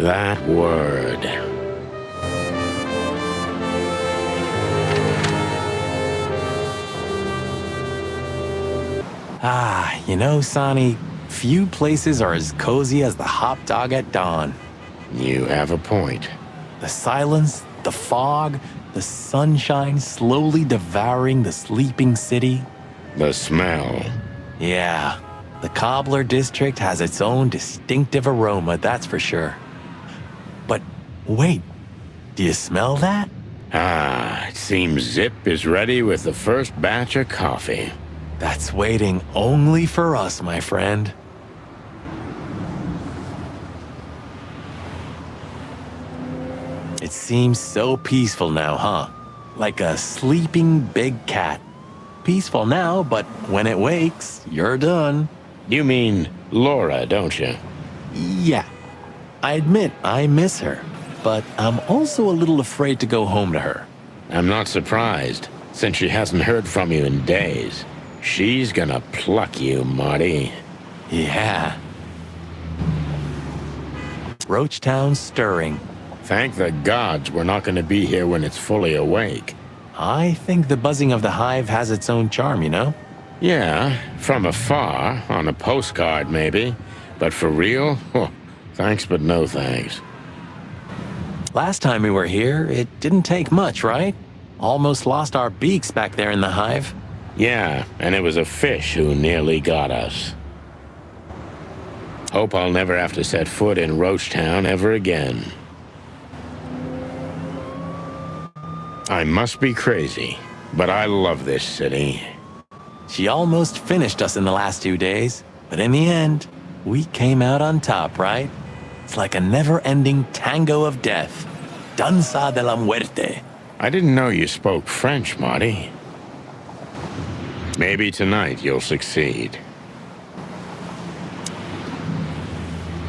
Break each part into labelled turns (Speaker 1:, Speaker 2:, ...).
Speaker 1: that word.
Speaker 2: You know, Sonny, few places are as cozy as the hop dog at dawn.
Speaker 1: You have a point.
Speaker 2: The silence, the fog, the sunshine slowly devouring the sleeping city.
Speaker 1: The smell.
Speaker 2: Yeah, the Cobbler district has its own distinctive aroma, that's for sure. But wait, do you smell that?
Speaker 1: It seems Zip is ready with the first batch of coffee.
Speaker 2: That's waiting only for us, my friend. It seems so peaceful now, huh? Like a sleeping big cat. Peaceful now, but when it wakes, you're done.
Speaker 1: You mean Laura, don't you?
Speaker 2: Yeah. I admit I miss her, but I'm also a little afraid to go home to her.
Speaker 1: I'm not surprised, since she hasn't heard from you in days. She's gonna pluck you, Marty.
Speaker 2: Yeah. Roachtown's stirring.
Speaker 1: Thank the gods we're not gonna be here when it's fully awake.
Speaker 2: I think the buzzing of the hive has its own charm, you know?
Speaker 1: Yeah, from afar, on a postcard maybe. But for real? Thanks but no thanks.
Speaker 2: Last time we were here, it didn't take much, right? Almost lost our beaks back there in the hive.
Speaker 1: Yeah, and it was a fish who nearly got us. Hope I'll never have to set foot in Roachtown ever again. I must be crazy, but I love this city.
Speaker 2: She almost finished us in the last 2 days, but in the end, we came out on top, right? It's like a never-ending tango of death. Danza de la muerte.
Speaker 1: I didn't know you spoke French, Marty. Maybe tonight you'll succeed.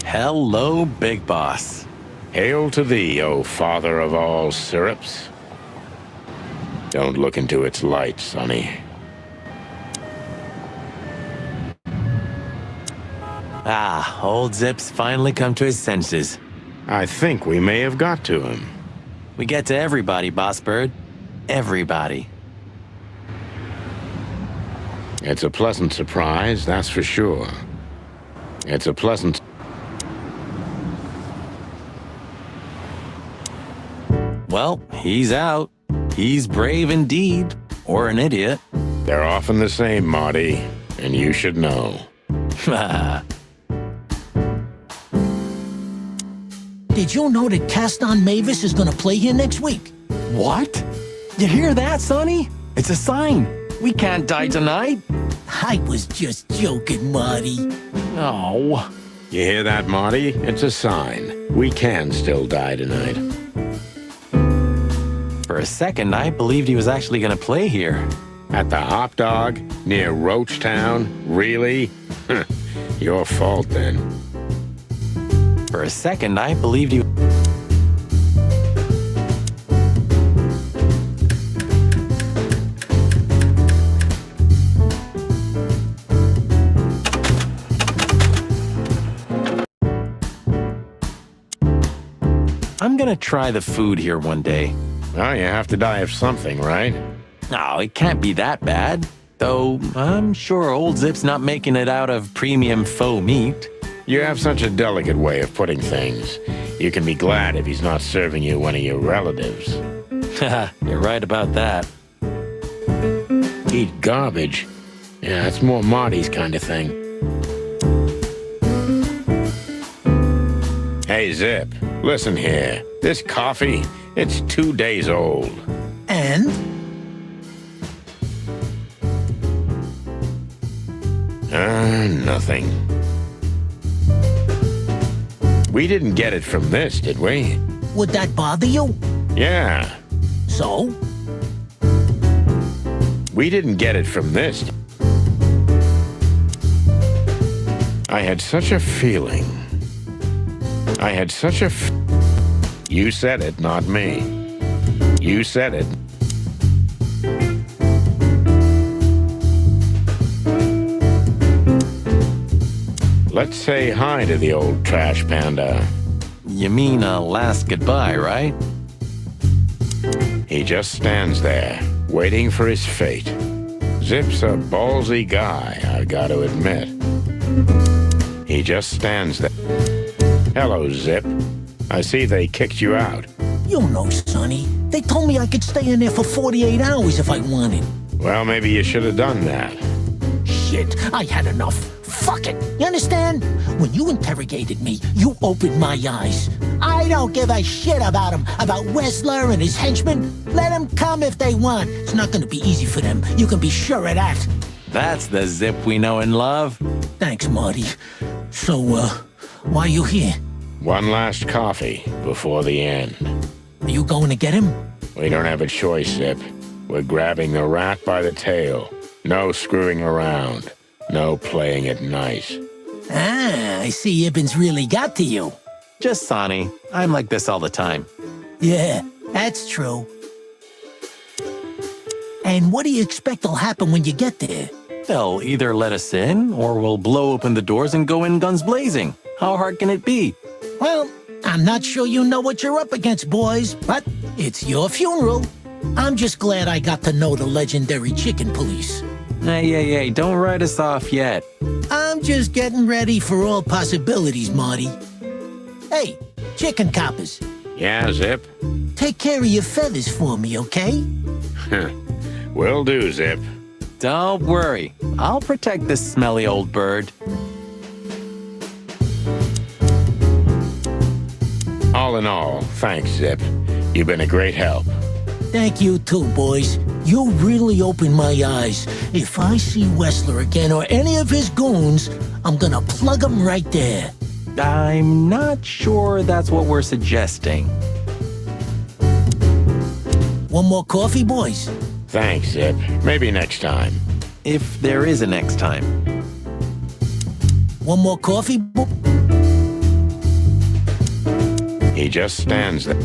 Speaker 2: Hello, Big Boss.
Speaker 1: Hail to thee, O father of all syrups. Don't look into its light, Sonny.
Speaker 2: Old Zip's finally come to his senses.
Speaker 1: I think we may have got to him.
Speaker 2: We get to everybody, Boss Bird. Everybody.
Speaker 1: It's a pleasant surprise, that's for sure. It's a pleasant...
Speaker 2: Well, he's out. He's brave indeed, or an idiot.
Speaker 1: They're often the same, Marty, and you should know.
Speaker 3: Did you know that Caston Mavis is gonna play here next week?
Speaker 2: What? You hear that, Sonny? It's a sign. We can't die tonight.
Speaker 3: I was just joking, Marty.
Speaker 2: Oh.
Speaker 1: You hear that, Marty? It's a sign. We can still die tonight.
Speaker 2: For a second, I believed he was actually going to play here.
Speaker 1: At the Hop Dog, near Roachtown? Really? Your fault, then.
Speaker 2: For a second, I believed you... I'm gonna try the food here one day.
Speaker 1: Well, you have to die of something, right?
Speaker 2: Oh, it can't be that bad. Though, I'm sure old Zip's not making it out of premium faux meat.
Speaker 1: You have such a delicate way of putting things. You can be glad if he's not serving you one of your relatives.
Speaker 2: Haha, you're right about that.
Speaker 1: Eat garbage. Yeah, that's more Marty's kind of thing. Hey, Zip, listen here. This coffee, it's 2 days old.
Speaker 3: And?
Speaker 1: Nothing. We didn't get it from this, did we?
Speaker 3: Would that bother you?
Speaker 1: Yeah.
Speaker 3: So?
Speaker 1: We didn't get it from this. I had such a feeling. You said it, not me. You said it. Let's say hi to the old trash panda.
Speaker 2: You mean a last goodbye, right?
Speaker 1: He just stands there, waiting for his fate. Zip's a ballsy guy, I gotta admit. He just stands there. Hello, Zip. I see they kicked you out.
Speaker 3: You know, Sonny, they told me I could stay in there for 48 hours if I wanted.
Speaker 1: Well, maybe you should have done that.
Speaker 3: Shit, I had enough. Fuck it. You understand? When you interrogated me, you opened my eyes. I don't give a shit about him, about Wessler and his henchmen. Let them come if they want. It's not gonna be easy for them. You can be sure of that.
Speaker 2: That's the Zip we know and love.
Speaker 3: Thanks, Marty. So, why you here?
Speaker 1: One last coffee before the end.
Speaker 3: Are you going to get him?
Speaker 1: We don't have a choice, Zip. We're grabbing the rat by the tail. No screwing around. No playing it nice.
Speaker 3: Ah, I see Ibben's really got to you.
Speaker 2: Just Sonny. I'm like this all the time.
Speaker 3: Yeah, that's true. And what do you expect will happen when you get there?
Speaker 2: They'll either let us in, or we'll blow open the doors and go in guns blazing. How hard can it be?
Speaker 3: Well, I'm not sure you know what you're up against, boys, but it's your funeral. I'm just glad I got to know the legendary chicken police.
Speaker 2: Hey, don't write us off yet.
Speaker 3: I'm just getting ready for all possibilities, Marty. Hey, chicken coppers,
Speaker 1: Yeah, Zip?
Speaker 3: take care of your feathers for me, okay?
Speaker 1: Will do, Zip.
Speaker 2: Don't worry. I'll protect this smelly old bird.
Speaker 1: All in all, thanks, Zip. You've been a great help.
Speaker 3: Thank you too, boys. You really opened my eyes. If I see Wessler again or any of his goons, I'm gonna plug 'em right there.
Speaker 2: I'm not sure that's what we're suggesting.
Speaker 3: One more coffee, boys?
Speaker 1: Thanks, Zip. Maybe next time.
Speaker 2: If there is a next time.
Speaker 3: One more coffee,
Speaker 1: He just stands there.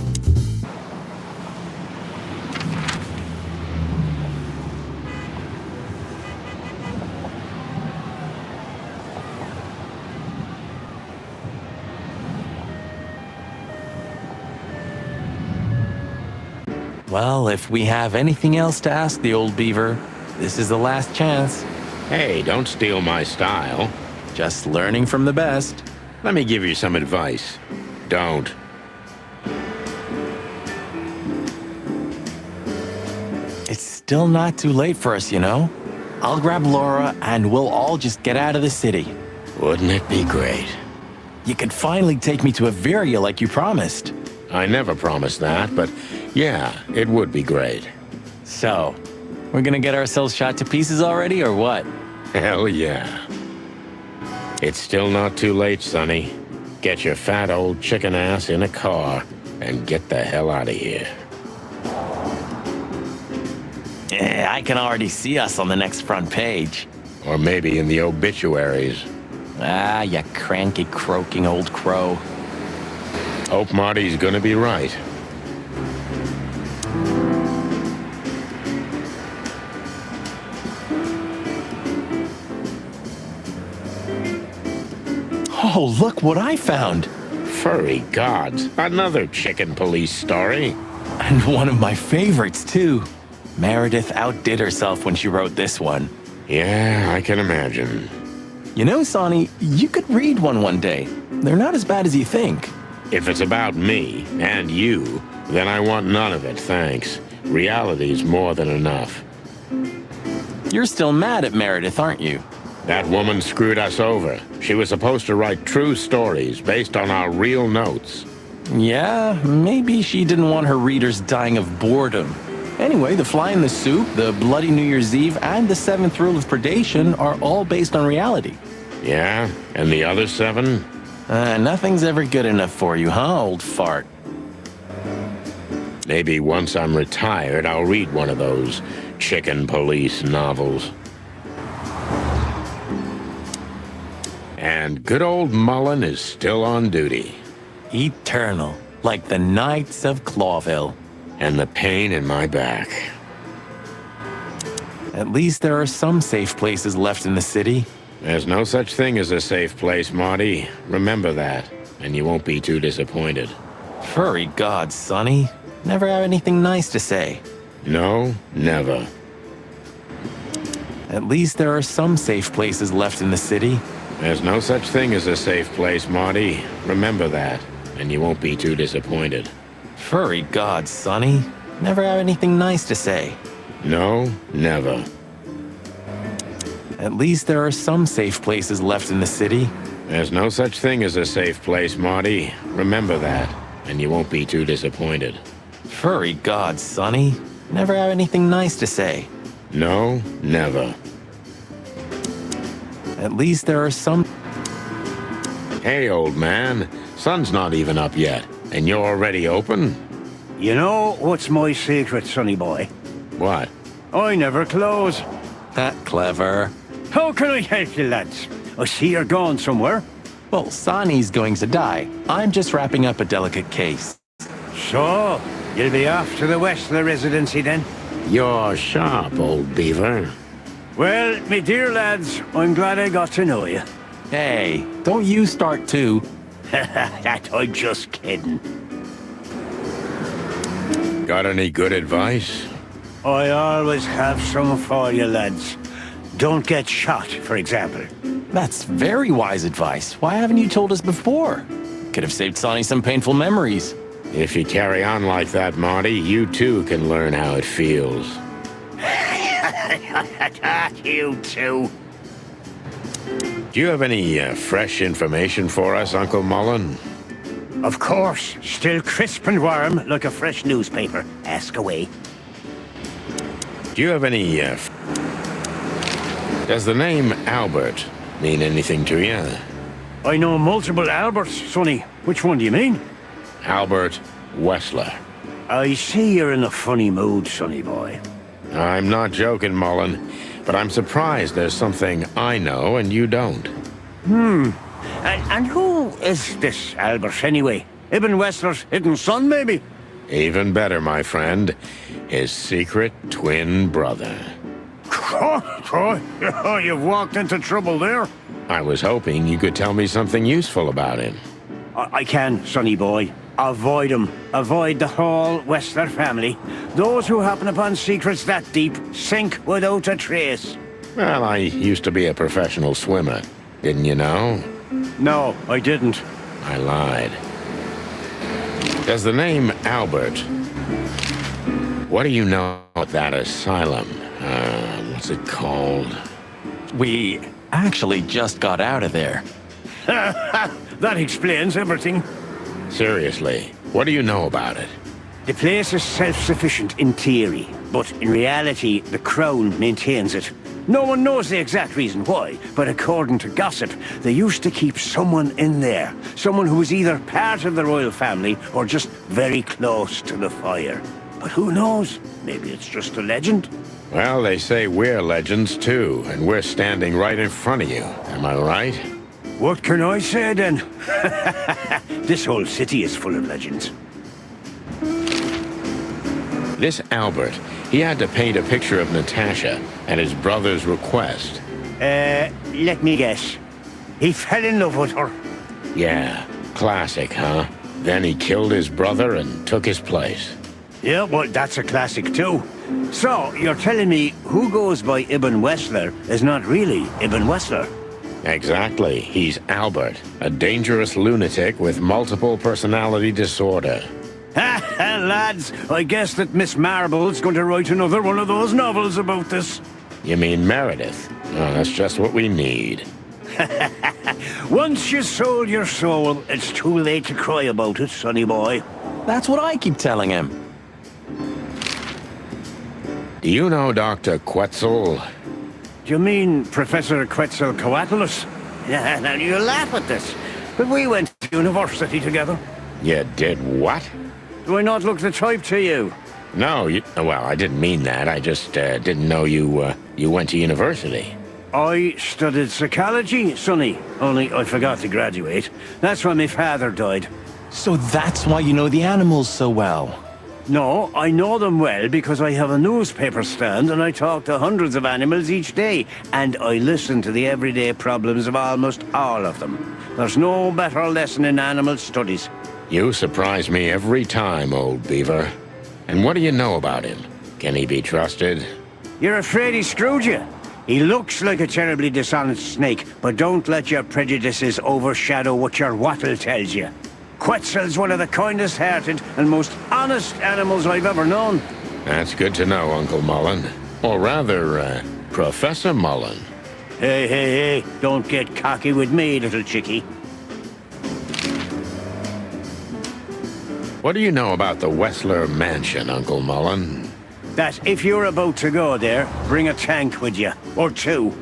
Speaker 2: Well, if we have anything else to ask the old beaver, this is the last chance.
Speaker 1: Hey, don't steal my style.
Speaker 2: Just learning from the best.
Speaker 1: Let me give you some advice. Don't.
Speaker 2: It's still not too late for us, you know? I'll grab Laura and we'll all just get out of the city.
Speaker 1: Wouldn't it be great?
Speaker 2: You could finally take me to Averia like you promised.
Speaker 1: I never promised that, but yeah, it would be great.
Speaker 2: So, we're gonna get ourselves shot to pieces already, or what?
Speaker 1: Hell yeah. It's still not too late, Sonny. Get your fat old chicken ass in a car and get the hell out of here.
Speaker 2: Yeah, I can already see us on the next front page.
Speaker 1: Or maybe in the obituaries.
Speaker 2: Ah, you cranky, croaking old crow.
Speaker 1: Hope Marty's gonna be right.
Speaker 2: Oh, look what I found.
Speaker 1: Furry gods, another chicken police story.
Speaker 2: And one of my favorites, too. Meredith outdid herself when she wrote this one.
Speaker 1: Yeah, I can imagine.
Speaker 2: You know, Sonny, you could read one day. They're not as bad as you think.
Speaker 1: If it's about me and you, then I want none of it, thanks. Reality's more than enough.
Speaker 2: You're still mad at Meredith, aren't you?
Speaker 1: That woman screwed us over. She was supposed to write true stories based on our real notes.
Speaker 2: Yeah, maybe she didn't want her readers dying of boredom. Anyway, the fly in the soup, the bloody New Year's Eve, and the seventh rule of predation are all based on reality.
Speaker 1: Yeah? And the other 7?
Speaker 2: Nothing's ever good enough for you, huh, old fart?
Speaker 1: Maybe once I'm retired, I'll read one of those chicken police novels. And good old Mullen is still on duty.
Speaker 2: Eternal, like the Knights of Clawville.
Speaker 1: And the pain in my back.
Speaker 2: At least there are some safe places left in the city.
Speaker 1: There's no such thing as a safe place, Marty. Remember that. and you won't be too disappointed.
Speaker 2: Furry gods, Sonny. Never have anything nice to say.
Speaker 1: No, never.
Speaker 2: At least there are some safe places left in the city.
Speaker 1: There's no such thing as a safe place, Marty. Remember that, and you won't be too disappointed.
Speaker 2: Furry gods, Sonny. Never have anything nice to say.
Speaker 1: No, never.
Speaker 2: At least there are some safe places left in the city.
Speaker 1: There's no such thing as a safe place, Marty. Remember that, and you won't be too disappointed.
Speaker 2: Furry gods, Sonny. Never have anything nice to say.
Speaker 1: No, never.
Speaker 2: At least there are some...
Speaker 1: Hey, old man. Sun's not even up yet, and you're already open?
Speaker 4: You know what's my secret, sonny boy?
Speaker 1: What?
Speaker 4: I never close.
Speaker 2: That clever.
Speaker 4: How can I help you, lads? I see you're going somewhere.
Speaker 2: Well, Sonny's going to die. I'm just wrapping up a delicate case.
Speaker 4: So, you'll be off to the Westler residency then?
Speaker 1: You're sharp, old beaver.
Speaker 4: Well, me dear lads, I'm glad I got to know you.
Speaker 2: Hey, don't you start too.
Speaker 4: That I'm just kidding.
Speaker 1: Got any good advice?
Speaker 4: I always have some for you, lads. Don't get shot, for example.
Speaker 2: That's very wise advice. Why haven't you told us before? Could have saved Sonny some painful memories.
Speaker 1: If you carry on like that, Marty, you too can learn how it feels.
Speaker 4: You too.
Speaker 1: Do you have any fresh information for us, Uncle Mullen?
Speaker 4: Of course. Still crisp and warm, like a fresh newspaper. Ask away.
Speaker 1: Do you have any, Does the name Albert mean anything to you?
Speaker 4: I know multiple Alberts, sonny. Which one do you mean?
Speaker 1: Albert Wessler.
Speaker 4: I see you're in a funny mood, sonny boy.
Speaker 1: I'm not joking, Mullen, but I'm surprised there's something I know and you don't.
Speaker 4: And who is this Albert, anyway? Ibn Wessler's hidden son, maybe?
Speaker 1: Even better, my friend. His secret twin brother.
Speaker 4: Oh, you've walked into trouble there.
Speaker 1: I was hoping you could tell me something useful about him.
Speaker 4: I can, sonny boy. Avoid him. Avoid the whole Wessler family. Those who happen upon secrets that deep sink without a trace.
Speaker 1: Well, I used to be a professional swimmer. Didn't you know?
Speaker 4: No, I didn't.
Speaker 1: I lied. Does the name Albert... What do you know about that asylum? What's it called?
Speaker 2: We actually just got out of there.
Speaker 4: That explains everything.
Speaker 1: Seriously, what do you know about it?
Speaker 4: The place is self-sufficient in theory, but in reality, the Crown maintains it. No one knows the exact reason why, but according to gossip, they used to keep someone in there. Someone who was either part of the royal family or just very close to the fire. But who knows? Maybe it's just a legend.
Speaker 1: Well, they say we're legends too, and we're standing right in front of you. Am I right?
Speaker 4: What can I say then? This whole city is full of legends.
Speaker 1: This Albert, he had to paint a picture of Natasha at his brother's request.
Speaker 4: Let me guess. He fell in love with her.
Speaker 1: Yeah, classic, huh? Then he killed his brother and took his place.
Speaker 4: Yeah, well, that's a classic too. So, you're telling me who goes by Ibn Wessler is not really Ibn Wessler?
Speaker 1: Exactly. He's Albert, a dangerous lunatic with multiple personality disorder.
Speaker 4: Ha, lads, I guess that Miss Marble's going to write another one of those novels about this.
Speaker 1: You mean Meredith? Oh, that's just what we need.
Speaker 4: Once you sold your soul, it's too late to cry about it, sonny boy.
Speaker 2: That's what I keep telling him.
Speaker 1: Do you know Dr. Quetzal?
Speaker 4: Do you mean Professor Quetzalcoatlus? Yeah, now you laugh at this, but we went to university together.
Speaker 1: You did what?
Speaker 4: Do I not look the type to you?
Speaker 1: No, well, I didn't mean that. I just didn't know you went to university.
Speaker 4: I studied psychology, sonny, only I forgot to graduate. That's when my father died.
Speaker 2: So that's why you know the animals so well.
Speaker 4: No, I know them well because I have a newspaper stand and I talk to hundreds of animals each day. And I listen to the everyday problems of almost all of them. There's no better lesson in animal studies.
Speaker 1: You surprise me every time, old beaver. And what do you know about him? Can he be trusted?
Speaker 4: You're afraid he screwed you? He looks like a terribly dishonest snake, but don't let your prejudices overshadow what your wattle tells you. Quetzal's one of the kindest-hearted and most honest animals I've ever known.
Speaker 1: That's good to know, Uncle Mullen. Or rather, Professor Mullen.
Speaker 4: Hey, hey, hey, don't get cocky with me, little chickie.
Speaker 1: What do you know about the Wessler Mansion, Uncle Mullen?
Speaker 4: That if you're about to go there, bring a tank with you. Or two.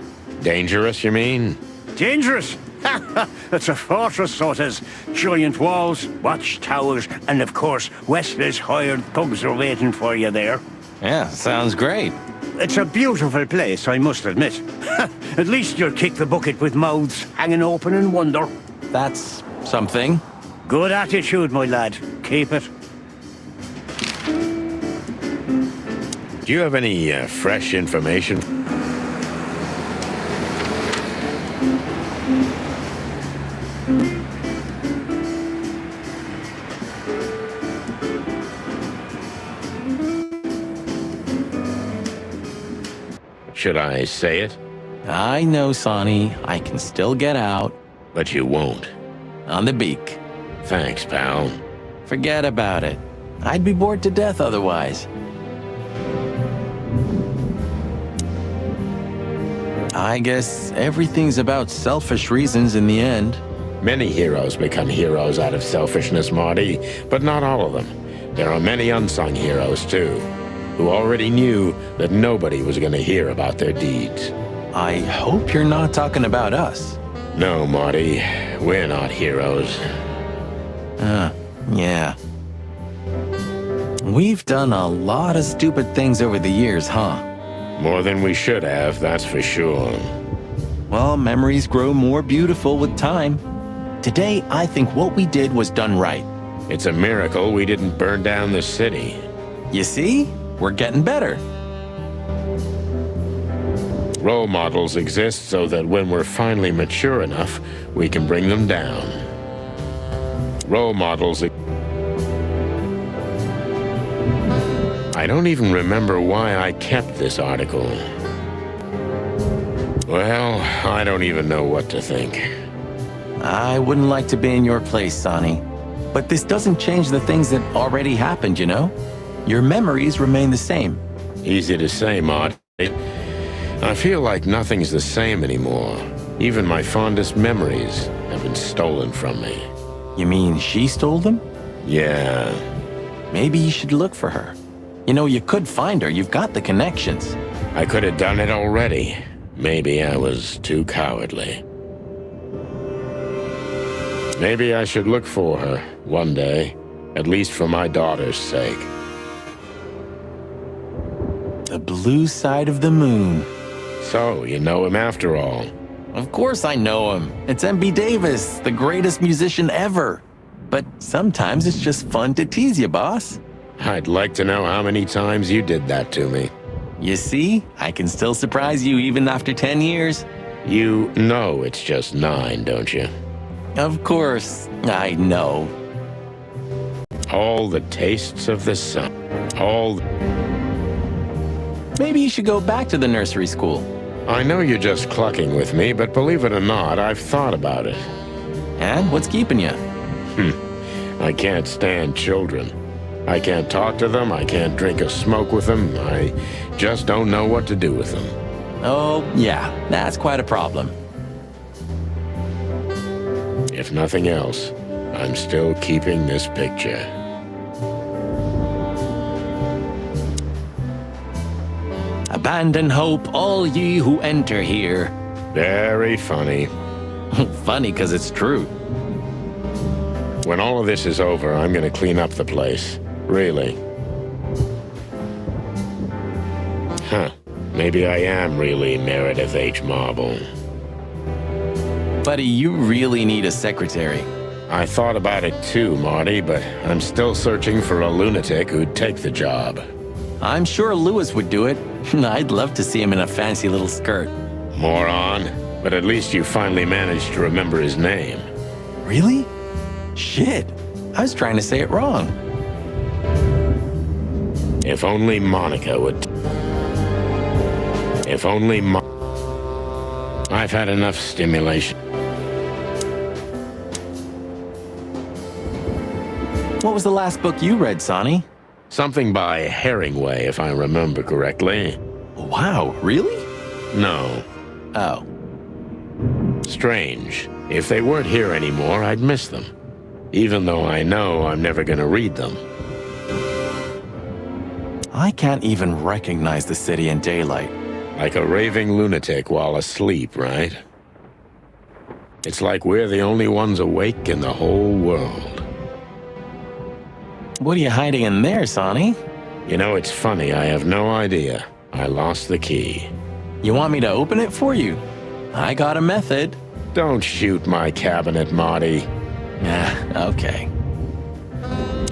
Speaker 1: Dangerous, you mean?
Speaker 4: Dangerous? It's a fortress, so it has giant walls, watchtowers, and of course, Wessler's hired thugs are waiting for you there.
Speaker 2: Yeah, sounds great.
Speaker 4: It's a beautiful place, I must admit. At least you'll kick the bucket with mouths hanging open in wonder.
Speaker 2: That's something.
Speaker 4: Good attitude, my lad. Keep it.
Speaker 1: Do you have any fresh information? Should I say it?
Speaker 2: I know, Sonny. I can still get out.
Speaker 1: But you won't.
Speaker 2: On the beak.
Speaker 1: Thanks, pal.
Speaker 2: Forget about it. I'd be bored to death otherwise. I guess everything's about selfish reasons in the end.
Speaker 1: Many heroes become heroes out of selfishness, Marty, but not all of them. There are many unsung heroes, too, who already knew that nobody was going to hear about their deeds.
Speaker 2: I hope you're not talking about us.
Speaker 1: No, Marty, we're not heroes.
Speaker 2: Yeah. We've done a lot of stupid things over the years, huh?
Speaker 1: More than we should have, that's for sure.
Speaker 2: Well, memories grow more beautiful with time. Today, I think what we did was done right.
Speaker 1: It's a miracle we didn't burn down the city.
Speaker 2: You see? We're getting better.
Speaker 1: Role models exist so that when we're finally mature enough, we can bring them down. Role models... I don't even remember why I kept this article. Well, I don't even know what to think.
Speaker 2: I wouldn't like to be in your place, Sonny. But this doesn't change the things that already happened, you know? Your memories remain the same.
Speaker 1: Easy to say, Marty. I feel like nothing's the same anymore. Even my fondest memories have been stolen from me.
Speaker 2: You mean she stole them?
Speaker 1: Yeah.
Speaker 2: Maybe you should look for her. You know, you could find her. You've got the connections.
Speaker 1: I could have done it already. Maybe I was too cowardly. Maybe I should look for her one day, at least for my daughter's sake.
Speaker 2: The blue side of the moon.
Speaker 1: So, you know him after all.
Speaker 2: Of course I know him. It's M.B. Davis, the greatest musician ever. But sometimes it's just fun to tease you, boss.
Speaker 1: I'd like to know how many times you did that to me.
Speaker 2: You see, I can still surprise you even after 10 years.
Speaker 1: You know it's just 9, don't you?
Speaker 2: Of course, I know.
Speaker 1: All the tastes of the sun.
Speaker 2: Maybe you should go back to the nursery school.
Speaker 1: I know you're just clucking with me, but believe it or not, I've thought about it.
Speaker 2: And what's keeping you?
Speaker 1: I can't stand children. I can't talk to them, I can't drink or smoke with them, I just don't know what to do with them.
Speaker 2: Oh, yeah, that's quite a problem.
Speaker 1: If nothing else, I'm still keeping this picture.
Speaker 2: Abandon hope, all ye who enter here.
Speaker 1: Very funny.
Speaker 2: Funny because it's true.
Speaker 1: When all of this is over, I'm gonna clean up the place. Really. Huh. Maybe I am really Meredith H. Marble.
Speaker 2: Buddy, you really need a secretary.
Speaker 1: I thought about it too, Marty, but I'm still searching for a lunatic who'd take the job.
Speaker 2: I'm sure Lewis would do it. I'd love to see him in a fancy little skirt.
Speaker 1: Moron. But at least you finally managed to remember his name.
Speaker 2: Really? Shit. I was trying to say it wrong.
Speaker 1: If only Monica would... If only I've had enough stimulation.
Speaker 2: What was the last book you read, Sonny?
Speaker 1: Something by Herringway, if I remember correctly.
Speaker 2: Wow, really?
Speaker 1: No.
Speaker 2: Oh.
Speaker 1: Strange. If they weren't here anymore, I'd miss them. Even though I know I'm never gonna read them.
Speaker 2: I can't even recognize the city in daylight.
Speaker 1: Like a raving lunatic while asleep, right? It's like we're the only ones awake in the whole world.
Speaker 2: What are you hiding in there, Sonny?
Speaker 1: You know, it's funny, I have no idea. I lost the key.
Speaker 2: You want me to open it for you? I got a method.
Speaker 1: Don't shoot my cabinet, Marty.
Speaker 2: Okay.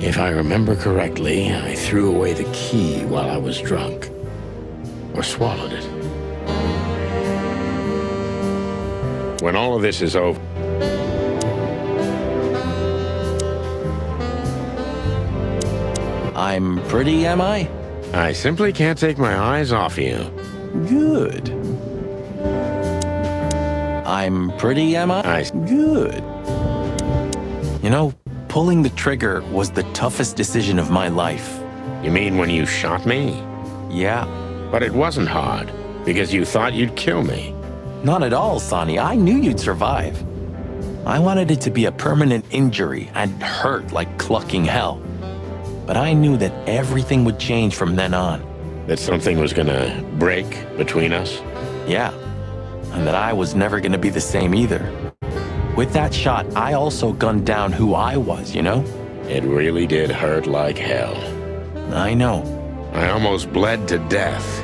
Speaker 1: If I remember correctly, I threw away the key while I was drunk. Or swallowed it. When all of this is over...
Speaker 2: I'm pretty, am I?
Speaker 1: I simply can't take my eyes off you.
Speaker 2: Good. I'm pretty, am I? Good. You know, pulling the trigger was the toughest decision of my life.
Speaker 1: You mean when you shot me?
Speaker 2: Yeah.
Speaker 1: But it wasn't hard, because you thought you'd kill me.
Speaker 2: Not at all, Sonny. I knew you'd survive. I wanted it to be a permanent injury and hurt like clucking hell. But I knew that everything would change from then on.
Speaker 1: That something was gonna break between us?
Speaker 2: Yeah. And that I was never gonna be the same either. With that shot, I also gunned down who I was, you know?
Speaker 1: It really did hurt like hell.
Speaker 2: I know.
Speaker 1: I almost bled to death.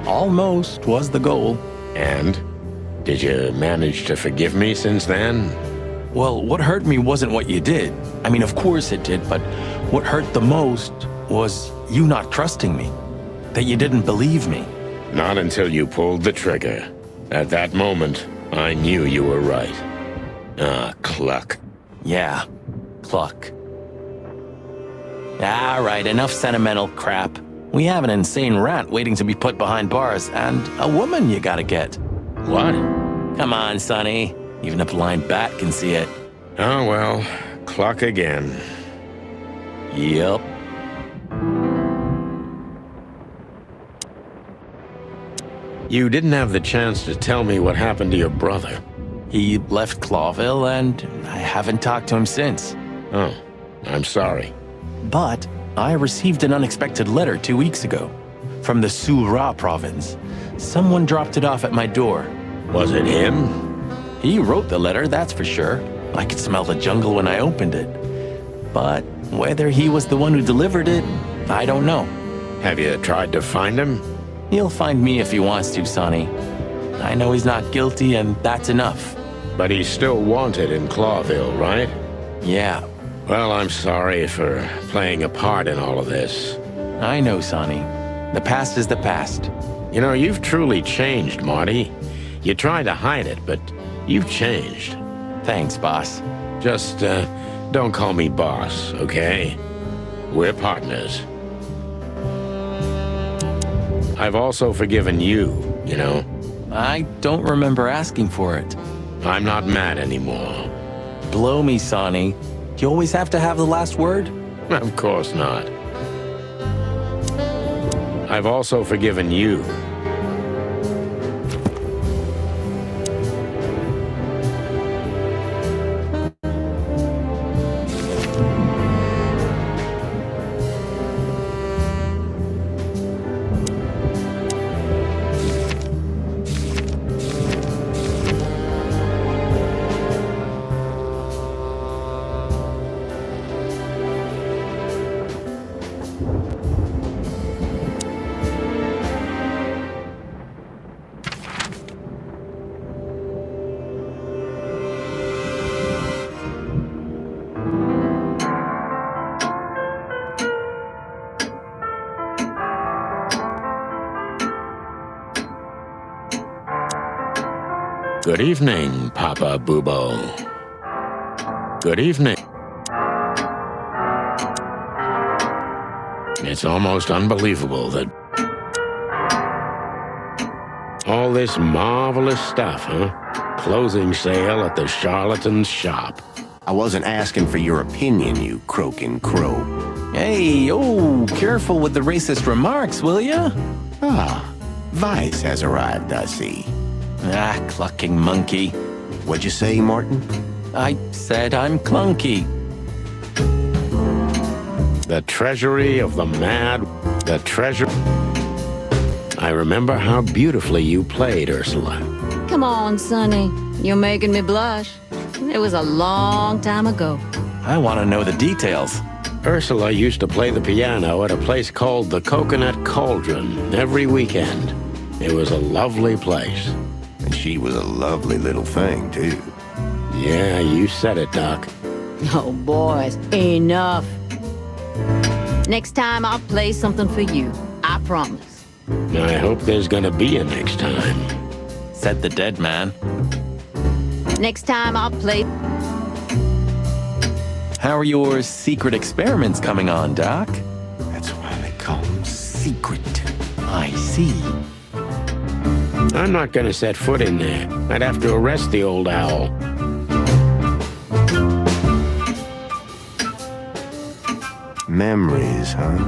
Speaker 2: Almost was the goal.
Speaker 1: And? Did you manage to forgive me since then?
Speaker 2: Well, what hurt me wasn't what you did. I mean, of course it did, but what hurt the most was you not trusting me. That you didn't believe me.
Speaker 1: Not until you pulled the trigger. At that moment, I knew you were right. Ah, cluck.
Speaker 2: Yeah, cluck. All right, enough sentimental crap. We have an insane rat waiting to be put behind bars, and a woman you gotta get.
Speaker 1: What?
Speaker 2: Come on, Sonny. Even a blind bat can see it.
Speaker 1: Oh, well, cluck again.
Speaker 2: Yep.
Speaker 1: You didn't have the chance to tell me what happened to your brother.
Speaker 2: He left Clawville, and I haven't talked to him since.
Speaker 1: Oh, I'm sorry.
Speaker 2: But I received an unexpected letter 2 weeks ago from the Sura province. Someone dropped it off at my door.
Speaker 1: Was it him?
Speaker 2: He wrote the letter, that's for sure. I could smell the jungle when I opened it. But whether he was the one who delivered it, I don't know.
Speaker 1: Have you tried to find him?
Speaker 2: He'll find me if he wants to, Sonny. I know he's not guilty, and that's enough.
Speaker 1: But he's still wanted in Clawville, right?
Speaker 2: Yeah.
Speaker 1: Well, I'm sorry for playing a part in all of this.
Speaker 2: I know, Sonny. The past is the past.
Speaker 1: You know, you've truly changed, Marty. You tried to hide it, but you've changed.
Speaker 2: Thanks, boss.
Speaker 1: Just, don't call me boss, okay? We're partners. I've also forgiven you, you know.
Speaker 2: I don't remember asking for it.
Speaker 1: I'm not mad anymore.
Speaker 2: Blow me, Sonny. Do you always have to have the last word?
Speaker 1: Of course not. I've also forgiven you. Good evening, Papa Bubo. Good evening. It's almost unbelievable that all this marvelous stuff, huh? Closing sale at the charlatan's shop.
Speaker 5: I wasn't asking for your opinion, you croaking crow.
Speaker 2: Hey, oh, careful with the racist remarks, will ya?
Speaker 5: Ah, Vice has arrived, I see.
Speaker 2: Ah, clucking monkey.
Speaker 5: What'd you say, Martin?
Speaker 2: I said I'm clunky.
Speaker 1: The treasury of the mad... The treasure... I remember how beautifully you played, Ursula.
Speaker 6: Come on, Sonny. You're making me blush. It was a long time ago.
Speaker 2: I want to know the details.
Speaker 1: Ursula used to play the piano at a place called the Coconut Cauldron every weekend. It was a lovely place.
Speaker 5: And she was a lovely little thing, too.
Speaker 1: Yeah, you said it, Doc.
Speaker 6: Oh, boys, enough. Next time I'll play something for you. I promise.
Speaker 1: I hope there's gonna be a next time.
Speaker 2: Said the dead man.
Speaker 6: Next time I'll play...
Speaker 2: How are your secret experiments coming on, Doc?
Speaker 5: That's why they call them secret.
Speaker 2: I see.
Speaker 1: I'm not gonna set foot in there. I'd have to arrest the old owl.
Speaker 5: Memories, huh?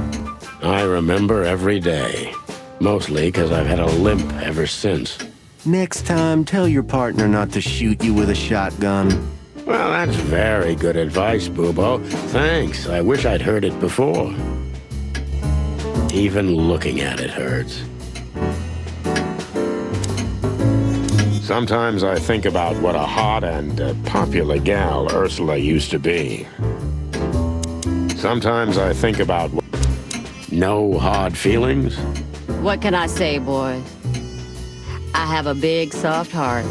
Speaker 1: I remember every day. Mostly because I've had a limp ever since.
Speaker 5: Next time, tell your partner not to shoot you with a shotgun.
Speaker 1: Well, that's very good advice, Bubo. Thanks. I wish I'd heard it before. Even looking at it hurts. Sometimes I think about what a hot and popular gal Ursula used to be. Sometimes I think about no hard feelings.
Speaker 6: What can I say, boys? I have a big, soft heart.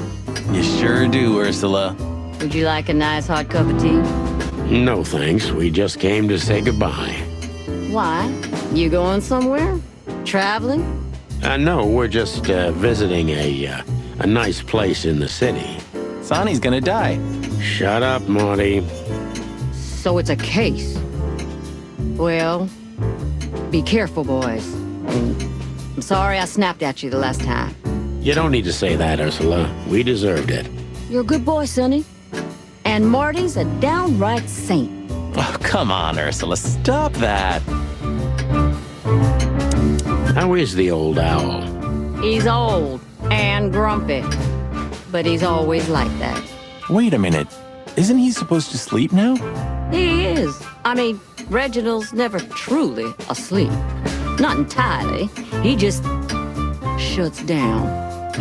Speaker 2: You sure do, Ursula.
Speaker 6: Would you like a nice hot cup of tea?
Speaker 1: No thanks, we just came to say goodbye.
Speaker 6: Why? You going somewhere? Traveling?
Speaker 1: No, we're just visiting a nice place in the city.
Speaker 2: Sonny's gonna die.
Speaker 1: Shut up, Marty.
Speaker 6: So it's a case. Well, be careful, boys. I'm sorry I snapped at you the last time.
Speaker 1: You don't need to say that, Ursula. We deserved it.
Speaker 6: You're a good boy, Sonny. And Marty's a downright saint.
Speaker 2: Oh, come on, Ursula, stop that.
Speaker 1: How is the old owl?
Speaker 6: He's old and grumpy, but he's always like that.
Speaker 2: Wait a minute. Isn't he supposed to sleep now?
Speaker 6: He is. I mean, Reginald's never truly asleep. Not entirely. He just shuts down.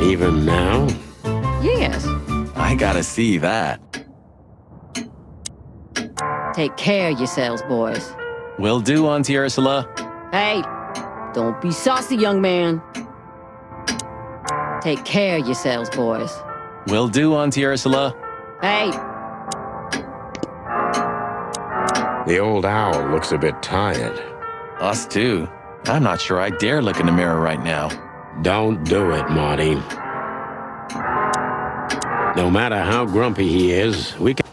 Speaker 1: Even now?
Speaker 6: Yes.
Speaker 2: I gotta see that.
Speaker 6: Take care of yourselves, boys.
Speaker 2: Will do, Auntie Ursula.
Speaker 6: Hey, don't be saucy, young man. Take care of yourselves, boys.
Speaker 2: Will do, Auntie Ursula.
Speaker 6: Hey,
Speaker 1: The old owl looks a bit tired.
Speaker 2: Us too. I'm not sure I dare look in the mirror right now.
Speaker 1: Don't do it, Marty. No matter how grumpy he is, we can...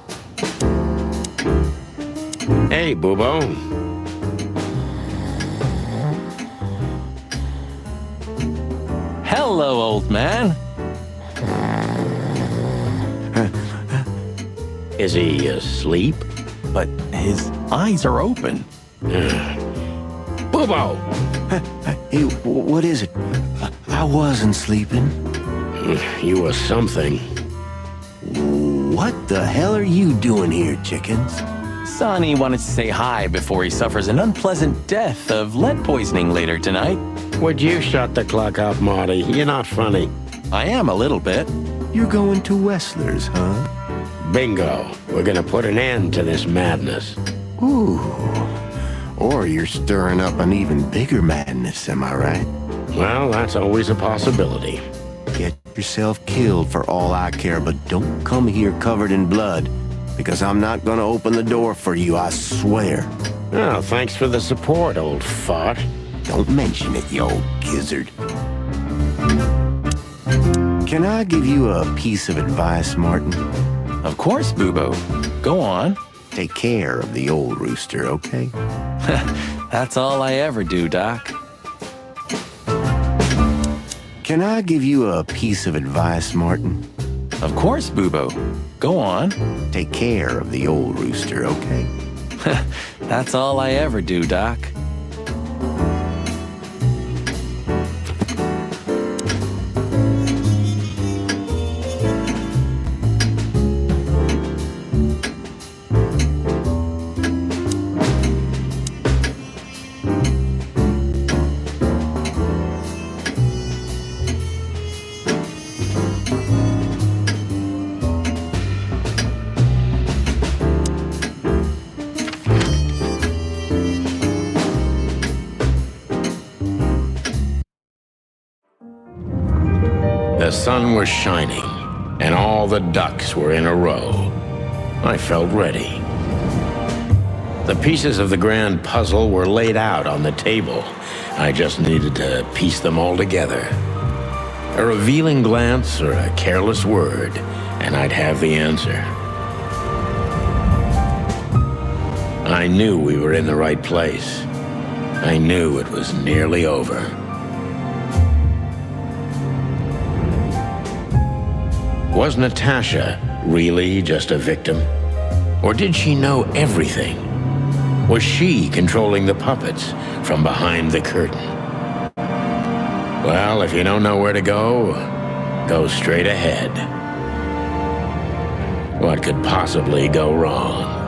Speaker 1: Hey, Bubo.
Speaker 2: Hello, old man.
Speaker 1: Is he asleep?
Speaker 2: But his eyes are open.
Speaker 1: Bubo!
Speaker 5: Hey, what is it? I wasn't sleeping.
Speaker 1: You were something.
Speaker 5: What the hell are you doing here, chickens?
Speaker 2: Sonny wanted to say hi before he suffers an unpleasant death of lead poisoning later tonight.
Speaker 1: Would you shut the clock up, Marty? You're not funny.
Speaker 2: I am a little bit.
Speaker 5: You're going to Wessler's, huh?
Speaker 1: Bingo. We're gonna put an end to this madness.
Speaker 5: Ooh. Or you're stirring up an even bigger madness, am I right?
Speaker 1: Well, that's always a possibility.
Speaker 5: Get yourself killed for all I care, but don't come here covered in blood, because I'm not gonna open the door for you, I swear.
Speaker 1: Oh, thanks for the support, old fart.
Speaker 5: Don't mention it, you old gizzard. Can I give you a piece of advice, Martin?
Speaker 2: Of course, Boobo. Go on.
Speaker 5: Take care of the old rooster, okay?
Speaker 2: That's all I ever do, Doc.
Speaker 5: Can I give you a piece of advice, Martin?
Speaker 2: Of course, Boobo. Go on.
Speaker 5: Take care of the old rooster, okay?
Speaker 2: That's all I ever do, Doc.
Speaker 1: The sun was shining, and all the ducks were in a row. I felt ready. The pieces of the grand puzzle were laid out on the table. I just needed to piece them all together. A revealing glance or a careless word, and I'd have the answer. I knew we were in the right place. I knew it was nearly over. Was Natasha really just a victim? Or did she know everything? Was she controlling the puppets from behind the curtain? Well, if you don't know where to go, go straight ahead. What could possibly go wrong?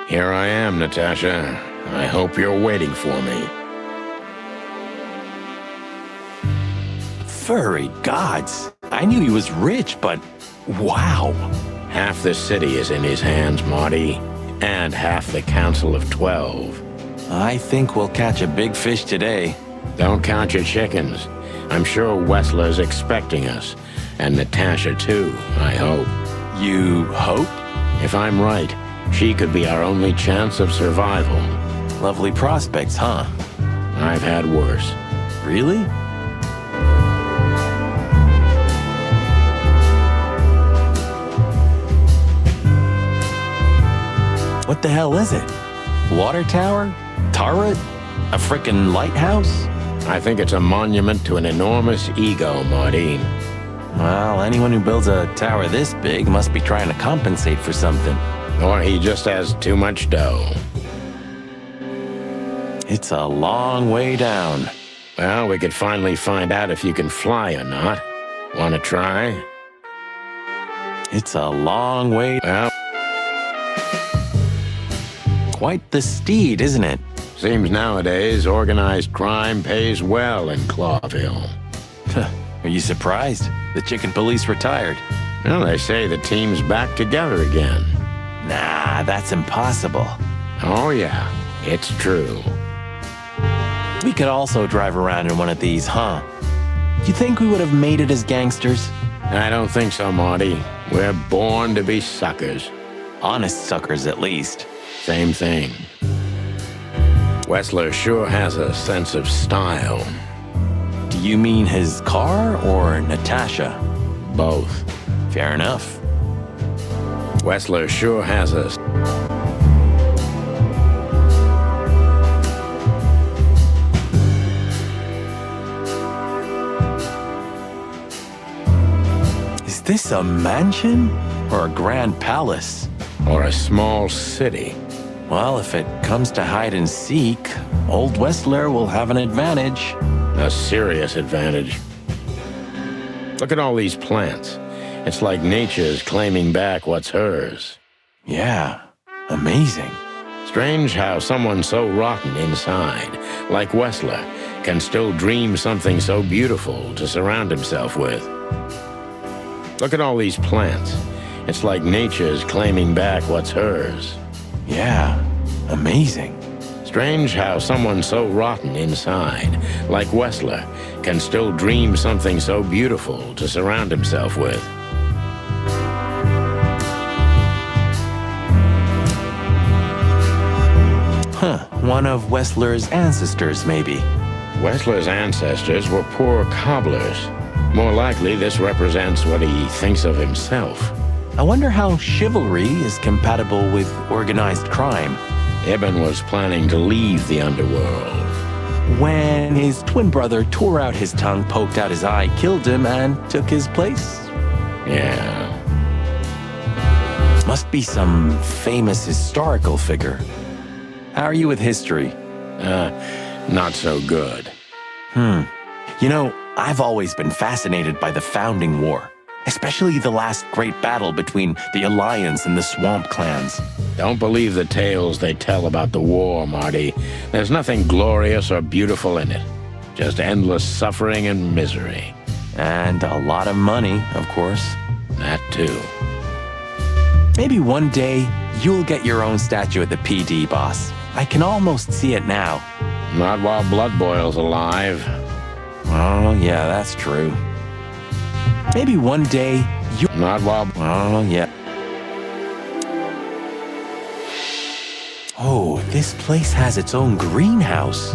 Speaker 1: Here I am, Natasha. I hope you're waiting for me.
Speaker 2: Furry gods. I knew he was rich, but wow.
Speaker 1: Half the city is in his hands, Marty, and half the Council of 12.
Speaker 2: I think we'll catch a big fish today.
Speaker 1: Don't count your chickens. I'm sure Wessler's expecting us, and Natasha too, I hope.
Speaker 2: You hope?
Speaker 1: If I'm right, she could be our only chance of survival.
Speaker 2: Lovely prospects, huh?
Speaker 1: I've had worse.
Speaker 2: Really? What the hell is it? Water tower? Turret? A frickin' lighthouse?
Speaker 1: I think it's a monument to an enormous ego, Marty.
Speaker 2: Well, anyone who builds a tower this big must be trying to compensate for something.
Speaker 1: Or he just has too much dough.
Speaker 2: It's a long way down.
Speaker 1: Well, we could finally find out if you can fly or not. Want to try?
Speaker 2: It's a long way.
Speaker 1: Well,
Speaker 2: Quite the steed, isn't it?
Speaker 1: seems nowadays organized crime pays well in Clawville.
Speaker 2: Are you surprised? The chicken police retired.
Speaker 1: Well, they say the team's back together again.
Speaker 2: Nah, that's impossible.
Speaker 1: Oh, yeah, it's true.
Speaker 2: We could also drive around in one of these, huh? Do you think we would have made it as gangsters?
Speaker 1: I don't think so, Marty. We're born to be suckers.
Speaker 2: Honest suckers, at least.
Speaker 1: Same thing. Wessler sure has a sense of style.
Speaker 2: Do you mean his car or Natasha?
Speaker 1: Both.
Speaker 2: Fair enough.
Speaker 1: Wessler sure has a...
Speaker 2: Is this a mansion or a grand palace?
Speaker 1: or a small city.
Speaker 2: Well, if it comes to hide and seek, old Wessler will have an advantage.
Speaker 1: A serious advantage. Look at all these plants. It's like nature's claiming back what's hers.
Speaker 2: Yeah, amazing.
Speaker 1: Strange how someone so rotten inside, like Wessler, can still dream something so beautiful to surround himself with. Look at all these plants. It's like nature's claiming back what's hers.
Speaker 2: Yeah, amazing.
Speaker 1: Strange how someone so rotten inside, like Wessler, can still dream something so beautiful to surround himself with.
Speaker 2: One of Wessler's ancestors, maybe.
Speaker 1: Wessler's ancestors were poor cobblers. More likely, this represents what he thinks of himself.
Speaker 2: I wonder how chivalry is compatible with organized crime.
Speaker 1: Ibn was planning to leave the underworld.
Speaker 2: When his twin brother tore out his tongue, poked out his eye, killed him, and took his place?
Speaker 1: Yeah.
Speaker 2: Must be some famous historical figure. How are you with history?
Speaker 1: Not so good.
Speaker 2: You know, I've always been fascinated by the Founding War, especially the last great battle between the Alliance and the Swamp clans.
Speaker 1: Don't believe the tales they tell about the war, Marty. There's nothing glorious or beautiful in it. Just endless suffering and misery.
Speaker 2: And a lot of money, of course.
Speaker 1: That too.
Speaker 2: Maybe one day, you'll get your own statue at the PD, boss. I can almost see it now.
Speaker 1: Not while Blood Boil's alive.
Speaker 2: Oh, yeah, that's true. Maybe one day, you...
Speaker 1: Not while...
Speaker 2: Oh, yeah. Oh, this place has its own greenhouse.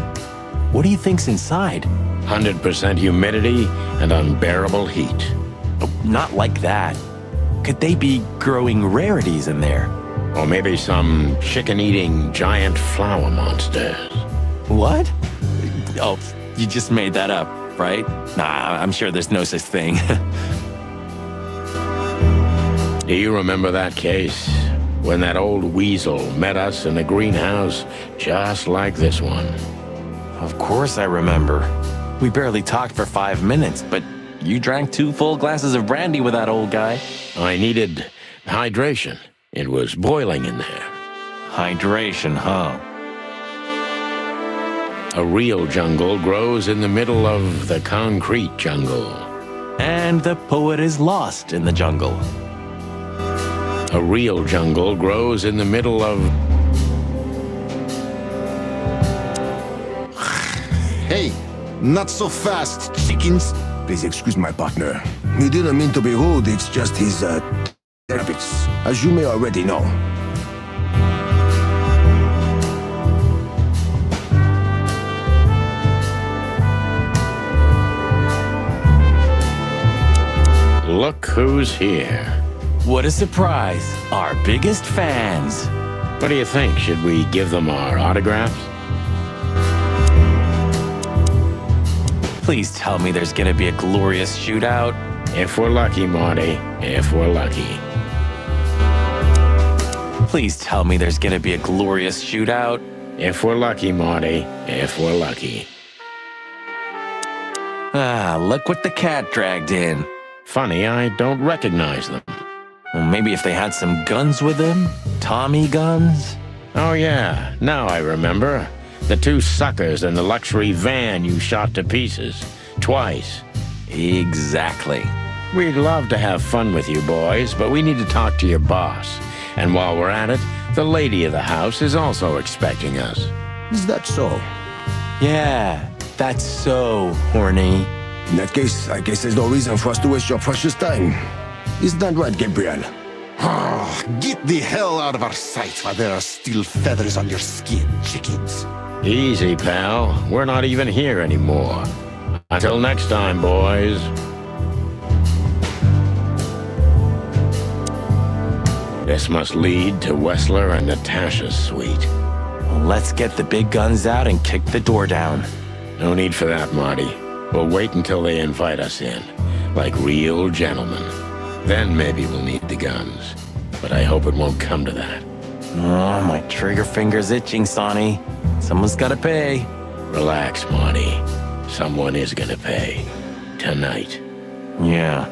Speaker 2: What do you think's inside?
Speaker 1: 100% humidity and unbearable heat.
Speaker 2: Oh, not like that. Could they be growing rarities in there?
Speaker 1: Or maybe some chicken-eating giant flower monsters.
Speaker 2: What? Oh, you just made that up, right? Nah, I'm sure there's no such thing.
Speaker 1: Do you remember that case? When that old weasel met us in the greenhouse, just like this one.
Speaker 2: Of course I remember. We barely talked for 5 minutes, but you drank 2 full glasses of brandy with that old guy.
Speaker 1: I needed hydration. It was boiling in there.
Speaker 2: Hydration, huh?
Speaker 1: A real jungle grows in the middle of the concrete jungle.
Speaker 2: And the poet is lost in the jungle.
Speaker 1: A real jungle grows in the middle of...
Speaker 7: Hey, not so fast, chickens. Please excuse my partner. We didn't mean to be rude, it's just his, habits, as you may already know.
Speaker 1: Look who's here.
Speaker 2: What a surprise. Our biggest fans.
Speaker 1: What do you think? Should we give them our autographs?
Speaker 2: Please tell me there's gonna be a glorious shootout.
Speaker 1: If we're lucky, Marty. If we're lucky.
Speaker 2: Please tell me there's gonna be a glorious shootout.
Speaker 1: If we're lucky, Marty. If we're lucky.
Speaker 2: Ah, look what the cat dragged in.
Speaker 1: Funny, I don't recognize them.
Speaker 2: Well, maybe if they had some guns with them? Tommy guns?
Speaker 1: Oh yeah, now I remember. The 2 suckers in the luxury van you shot to pieces. Twice.
Speaker 2: Exactly.
Speaker 1: We'd love to have fun with you boys, but we need to talk to your boss. And while we're at it, the lady of the house is also expecting us.
Speaker 7: Is that so?
Speaker 2: Yeah, that's so horny.
Speaker 7: In that case, I guess there's no reason for us to waste your precious time. Isn't that right, Gabriel?
Speaker 8: Get the hell out of our sight while there are still feathers on your skin, chickens.
Speaker 1: Easy, pal. We're not even here anymore. Until next time, boys. This must lead to Wessler and Natasha's suite.
Speaker 2: Let's get the big guns out and kick the door down.
Speaker 1: No need for that, Marty. We'll wait until they invite us in, like real gentlemen. Then maybe we'll need the guns. But I hope it won't come to that.
Speaker 2: Oh, my trigger finger's itching, Sonny. Someone's gotta pay.
Speaker 1: Relax, Marty. Someone is gonna pay. Tonight.
Speaker 2: Yeah,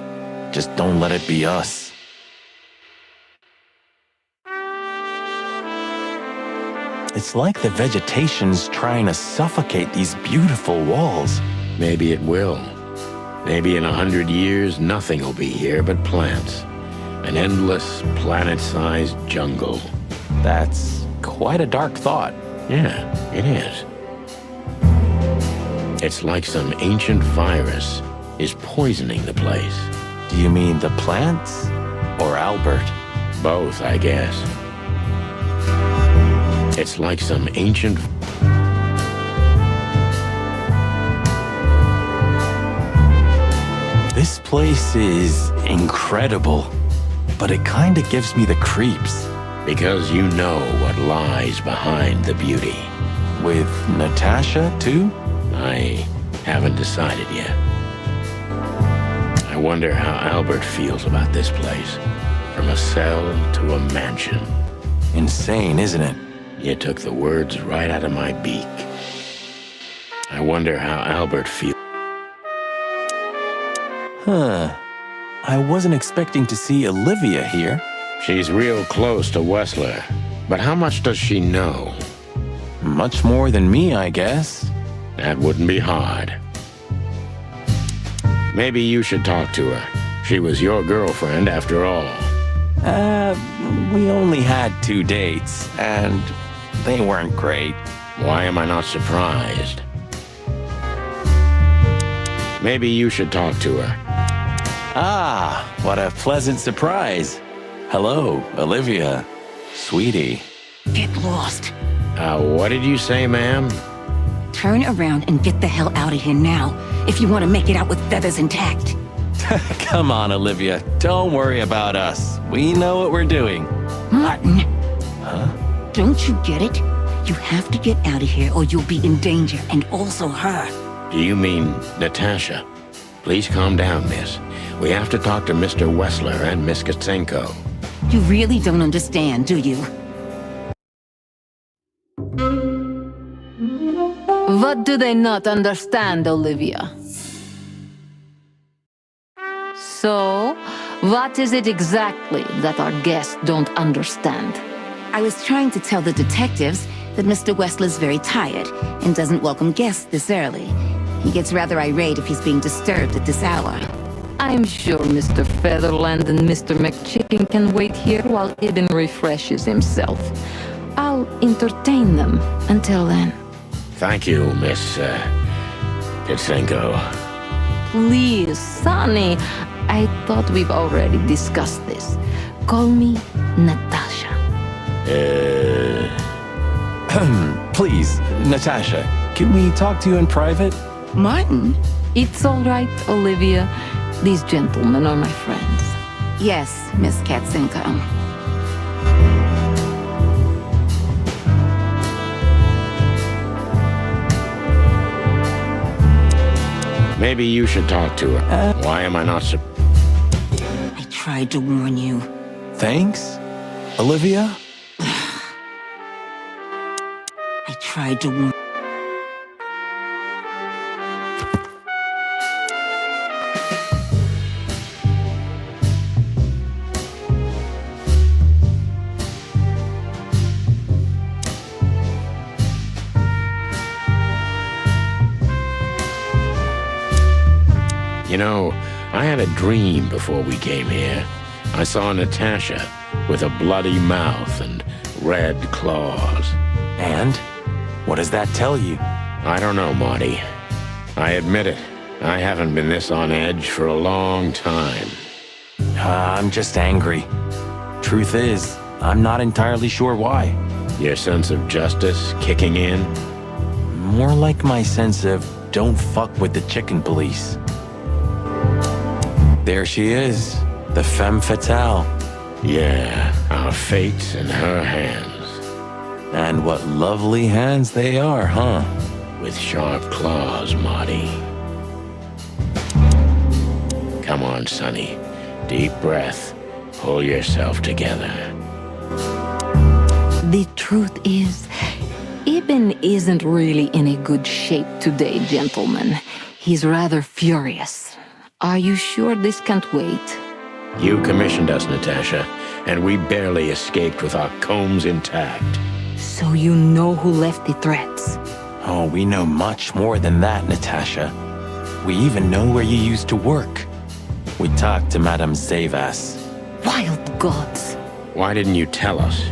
Speaker 2: just don't let it be us. It's like the vegetation's trying to suffocate these beautiful walls.
Speaker 1: Maybe it will. Maybe in 100 years, nothing will be here but plants. An endless, planet-sized jungle.
Speaker 2: That's quite a dark thought.
Speaker 1: Yeah, it is. It's like some ancient virus is poisoning the place.
Speaker 2: Do you mean the plants or Albert?
Speaker 1: Both, I guess. It's like some ancient...
Speaker 2: This place is incredible, but it kinda gives me the creeps.
Speaker 1: Because you know what lies behind the beauty.
Speaker 2: With Natasha, too?
Speaker 1: I haven't decided yet. I wonder how Albert feels about this place. From a cell to a mansion.
Speaker 2: Insane, isn't it?
Speaker 1: You took the words right out of my beak. I wonder how Albert feels.
Speaker 2: Huh. I wasn't expecting to see Olivia here.
Speaker 1: She's real close to Wessler. But how much does she know?
Speaker 2: Much more than me, I guess.
Speaker 1: That wouldn't be hard. Maybe you should talk to her. She was your girlfriend after all.
Speaker 2: We only had 2 dates, and they weren't great.
Speaker 1: Why am I not surprised? Maybe you should talk to her.
Speaker 2: Ah, what a pleasant surprise. Hello, Olivia. Sweetie.
Speaker 9: Get lost.
Speaker 1: What did you say, ma'am?
Speaker 9: Turn around and get the hell out of here now, if you want to make it out with feathers intact.
Speaker 2: Come on, Olivia. Don't worry about us. We know what we're doing.
Speaker 9: Martin.
Speaker 2: Huh?
Speaker 9: Don't you get it? You have to get out of here or you'll be in danger, and also her.
Speaker 1: Do you mean Natasha? Please calm down, miss. We have to talk to Mr. Wessler and Miss Katsenko.
Speaker 9: You really don't understand, do you?
Speaker 6: What do they not understand, Olivia? So, what is it exactly that our guests don't understand?
Speaker 9: I was trying to tell the detectives that Mr. Wessler's very tired and doesn't welcome guests this early. He gets rather irate if he's being disturbed at this hour.
Speaker 6: I'm sure Mr. Featherland and Mr. McChicken can wait here while Ibn refreshes himself. I'll entertain them until then.
Speaker 1: Thank you, Miss Katsenko.
Speaker 6: Please, Sonny. I thought we've already discussed this. Call me Natasha.
Speaker 2: Please, Natasha, can we talk to you in private?
Speaker 9: Martin?
Speaker 6: It's all right, Olivia. These gentlemen are my friends.
Speaker 9: Yes, Miss Katsenko.
Speaker 1: Maybe you should talk to her. Why am I not
Speaker 9: I tried to warn you.
Speaker 2: Thanks, Olivia?
Speaker 9: I tried to warn...
Speaker 1: You know, I had a dream before we came here. I saw Natasha with a bloody mouth and red claws.
Speaker 2: And? What does that tell you?
Speaker 1: I don't know, Marty. I admit it. I haven't been this on edge for a long time.
Speaker 2: I'm just angry. Truth is, I'm not entirely sure why.
Speaker 1: Your sense of justice kicking in?
Speaker 2: More like my sense of don't fuck with the chicken police. There she is, the femme fatale.
Speaker 1: Yeah, our fate's in her hands.
Speaker 2: And what lovely hands they are, huh?
Speaker 1: With sharp claws, Marty. Come on, Sonny. Deep breath. Pull yourself together.
Speaker 6: The truth is, Ibn isn't really in a good shape today, gentlemen. He's rather furious. Are you sure this can't wait?
Speaker 1: You commissioned us, Natasha, and we barely escaped with our combs intact.
Speaker 6: So you know who left the threats?
Speaker 2: Oh, we know much more than that, Natasha. We even know where you used to work. We talked to Madame Zavas.
Speaker 6: Wild gods!
Speaker 1: Why didn't you tell us?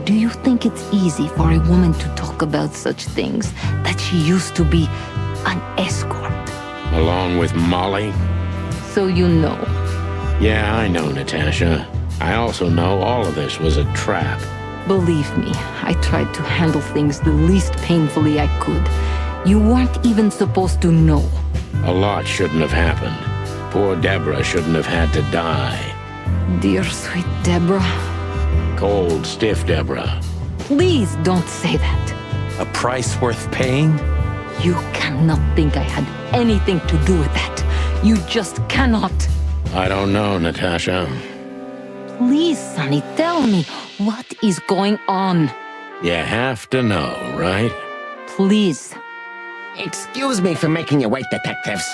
Speaker 6: Do you think it's easy for a woman to talk about such things, that she used to be an escort?
Speaker 1: Along with Molly?
Speaker 6: So you know.
Speaker 1: Yeah, I know, Natasha. I also know all of this was a trap.
Speaker 6: Believe me, I tried to handle things the least painfully I could. You weren't even supposed to know.
Speaker 1: A lot shouldn't have happened. Poor Deborah shouldn't have had to die.
Speaker 6: Dear sweet Deborah,
Speaker 1: Cold, stiff Deborah.
Speaker 6: please don't say that.
Speaker 2: A price worth paying?
Speaker 6: You cannot think I had anything to do with that. You just cannot.
Speaker 1: I don't know, Natasha.
Speaker 6: Please, Sonny, tell me, what is going on?
Speaker 1: You have to know, right?
Speaker 6: Please.
Speaker 10: Excuse me for making you wait, detectives.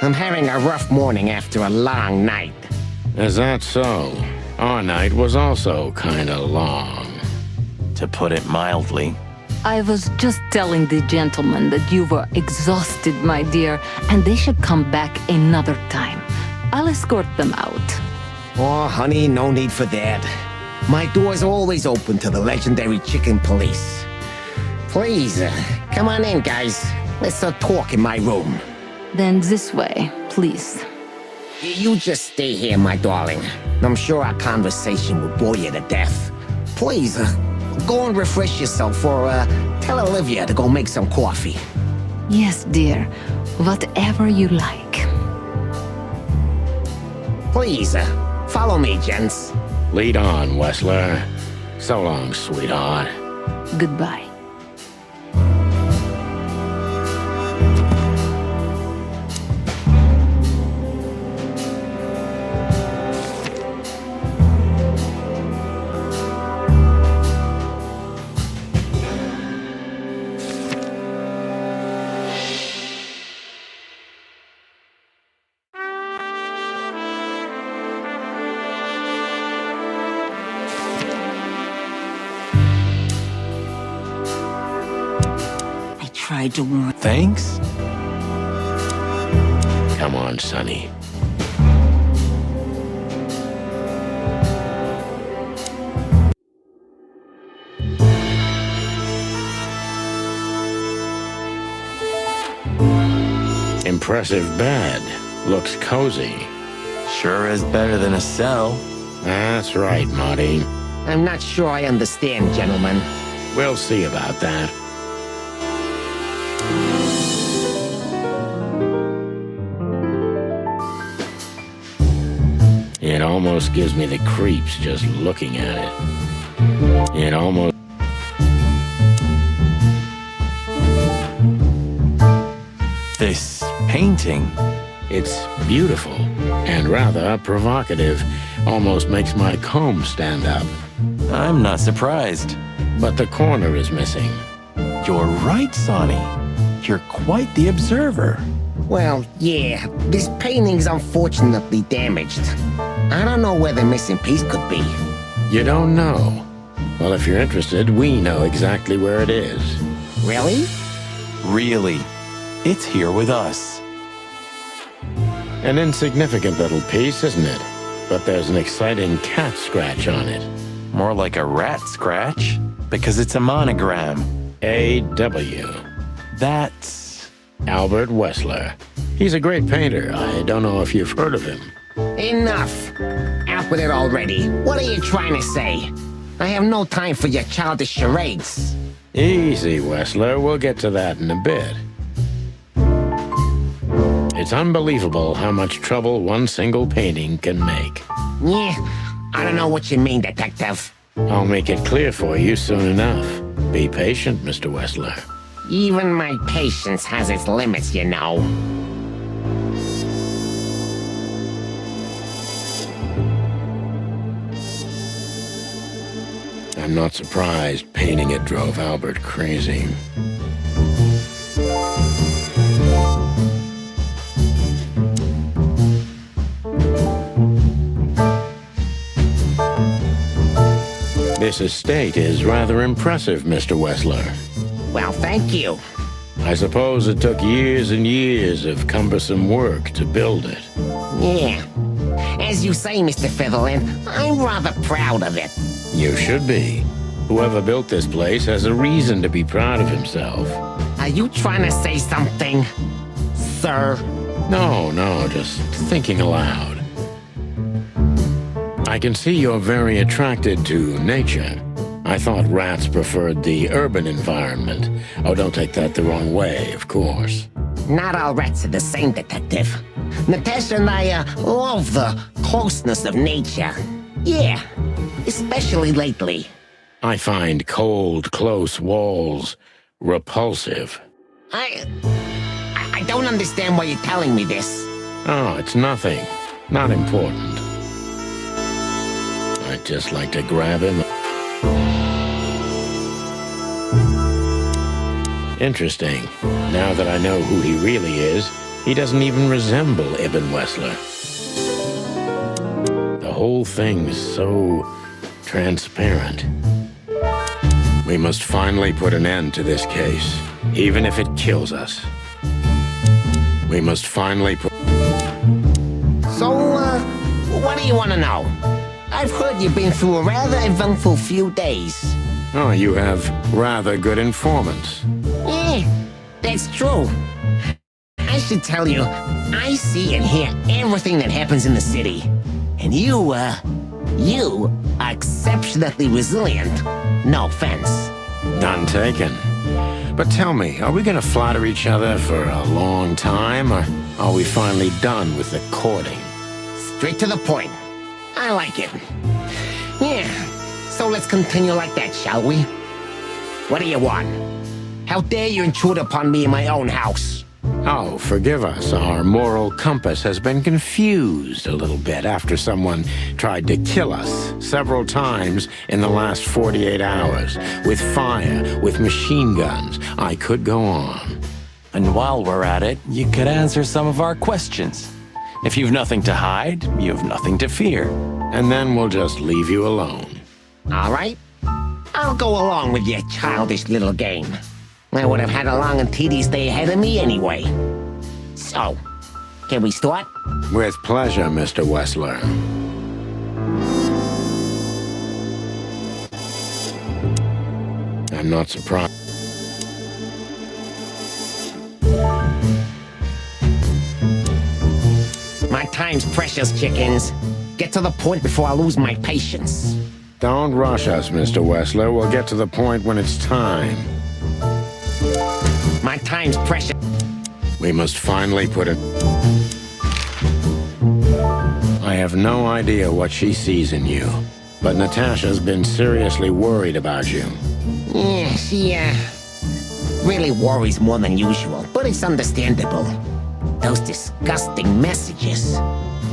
Speaker 10: I'm having a rough morning after a long night.
Speaker 1: Is that so? Our night was also kinda long.
Speaker 2: To put it mildly.
Speaker 6: I was just telling the gentleman that you were exhausted, my dear, and they should come back another time. I'll escort them out.
Speaker 10: Oh, honey, no need for that. My door's always open to the legendary chicken police. Please, come on in, guys. Let's talk in my room.
Speaker 6: Then this way, please.
Speaker 10: You just stay here, my darling. I'm sure our conversation will bore you to death. Please, go and refresh yourself or tell Olivia to go make some coffee.
Speaker 6: Yes, dear. Whatever you like.
Speaker 10: Please, follow me, gents.
Speaker 1: Lead on, Wessler. So long, sweetheart.
Speaker 6: Goodbye.
Speaker 9: Tried to warn.
Speaker 2: Thanks?
Speaker 1: Come on, Sonny. Impressive bed. Looks cozy.
Speaker 2: Sure is better than a cell.
Speaker 1: That's right, Marty.
Speaker 10: I'm not sure I understand, gentlemen.
Speaker 1: We'll see about that. It almost gives me the creeps just looking at it. It almost...
Speaker 2: This painting.
Speaker 1: It's beautiful and rather provocative. Almost makes my comb stand up.
Speaker 2: I'm not surprised.
Speaker 1: But the corner is missing.
Speaker 2: You're right, Sonny. You're quite the observer.
Speaker 10: Well, yeah, this painting's unfortunately damaged. I don't know where the missing piece could be.
Speaker 1: You don't know? Well, if you're interested, we know exactly where it is.
Speaker 10: Really?
Speaker 2: Really. It's here with us.
Speaker 1: An insignificant little piece, isn't it? But there's an exciting cat scratch on it.
Speaker 2: More like a rat scratch, because it's a monogram.
Speaker 1: A.W.
Speaker 2: That's...
Speaker 1: Albert Wessler. He's a great painter. I don't know if you've heard of him.
Speaker 10: Enough! Out with it already. What are you trying to say? I have no time for your childish charades.
Speaker 1: Easy, Wessler. We'll get to that in a bit. It's unbelievable how much trouble one single painting can make.
Speaker 10: Yeah, I don't know what you mean, detective.
Speaker 1: I'll make it clear for you soon enough. Be patient, Mr. Wessler.
Speaker 10: Even my patience has its limits, you know.
Speaker 1: I'm not surprised painting it drove Albert crazy. This estate is rather impressive, Mr. Wessler.
Speaker 10: Well, thank you.
Speaker 1: I suppose it took years and years of cumbersome work to build it.
Speaker 10: Yeah. As you say, Mr. Featherland, I'm rather proud of it.
Speaker 1: You should be. Whoever built this place has a reason to be proud of himself.
Speaker 10: Are you trying to say something, sir?
Speaker 1: No, just thinking aloud. I can see you're very attracted to nature. I thought rats preferred the urban environment. Oh, don't take that the wrong way, of course.
Speaker 10: Not all rats are the same, Detective. Natasha and I love the closeness of nature. Yeah, especially lately.
Speaker 1: I find cold, close walls repulsive.
Speaker 10: I don't understand why you're telling me this.
Speaker 1: Oh, it's nothing. Not important. I'd just like to grab him. Interesting. Now that I know who he really is, he doesn't even resemble Ibn Wessler. The whole thing's so transparent. We must finally put an end to this case, even if it kills us. We must finally put...
Speaker 10: So, what do you want to know? I've heard you've been through a rather eventful few days.
Speaker 1: Oh, you have rather good informants.
Speaker 10: That's true. I should tell you, I see and hear everything that happens in the city. And you are exceptionally resilient. No offense.
Speaker 1: None taken. But tell me, are we gonna flatter each other for a long time, or are we finally done with the courting?
Speaker 10: Straight to the point. I like it. Yeah, so let's continue like that, shall we? What do you want? How dare you intrude upon me in my own house?
Speaker 1: Oh, forgive us. Our moral compass has been confused a little bit after someone tried to kill us several times in the last 48 hours. With fire, with machine guns. I could go on.
Speaker 2: And while we're at it, you could answer some of our questions. If you've nothing to hide, you've nothing to fear.
Speaker 1: And then we'll just leave you alone.
Speaker 10: All right. I'll go along with your childish little game. I would have had a long and tedious day ahead of me anyway. So, can we start?
Speaker 1: With pleasure, Mr. Wessler. I'm not surprised.
Speaker 10: My time's precious, chickens. Get to the point before I lose my patience.
Speaker 1: Don't rush us, Mr. Wessler. We'll get to the point when it's time.
Speaker 10: My time's precious.
Speaker 1: We must finally put it... I have no idea what she sees in you, but Natasha's been seriously worried about you.
Speaker 10: Yeah, she, really worries more than usual, but it's understandable. Those disgusting messages.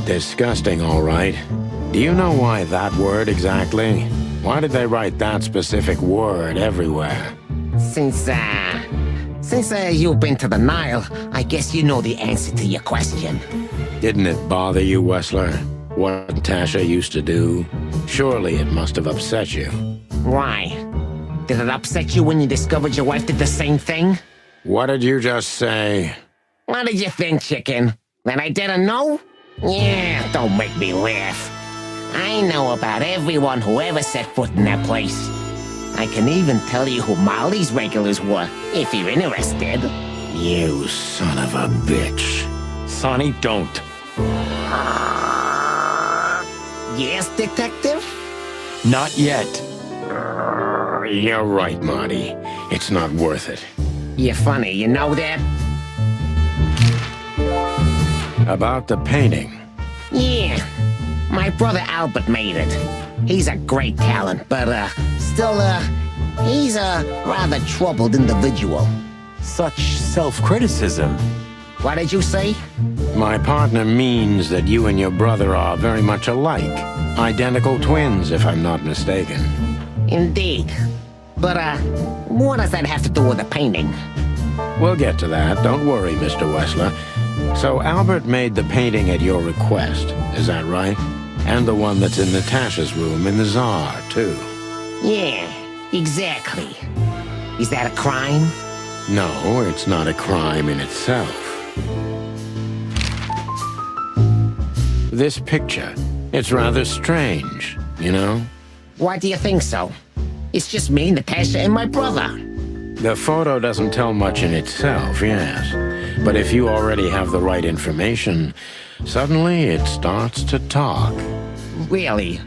Speaker 1: Disgusting, all right. Do you know why that word exactly? Why did they write that specific word everywhere?
Speaker 10: Since you've been to the Nile, I guess you know the answer to your question.
Speaker 1: Didn't it bother you, Wessler? What Natasha used to do? Surely it must have upset you.
Speaker 10: Why? Did it upset you when you discovered your wife did the same thing?
Speaker 1: What did you just say?
Speaker 10: What did you think, chicken? That I didn't know? Yeah, don't make me laugh. I know about everyone who ever set foot in that place. I can even tell you who Molly's regulars were, if you're interested.
Speaker 1: You son of a bitch.
Speaker 2: Sonny, don't.
Speaker 10: Yes, detective?
Speaker 2: Not yet.
Speaker 1: You're right, Marty. It's not worth it.
Speaker 10: You're funny, you know that?
Speaker 1: About the painting.
Speaker 10: Yeah. My brother Albert made it. He's a great talent, but, still, he's a rather troubled individual.
Speaker 2: Such self-criticism.
Speaker 10: What did you say?
Speaker 1: My partner means that you and your brother are very much alike. Identical twins, if I'm not mistaken.
Speaker 10: Indeed. But, what does that have to do with the painting?
Speaker 1: We'll get to that. Don't worry, Mr. Wessler. So Albert made the painting at your request, is that right? And the one that's in Natasha's room in the Tsar, too.
Speaker 10: Yeah, exactly. Is that a crime?
Speaker 1: No, it's not a crime in itself. This picture, it's rather strange, you know?
Speaker 10: Why do you think so? It's just me, Natasha, and my brother.
Speaker 1: The photo doesn't tell much in itself, yes. But if you already have the right information, suddenly it starts to talk.
Speaker 10: Really?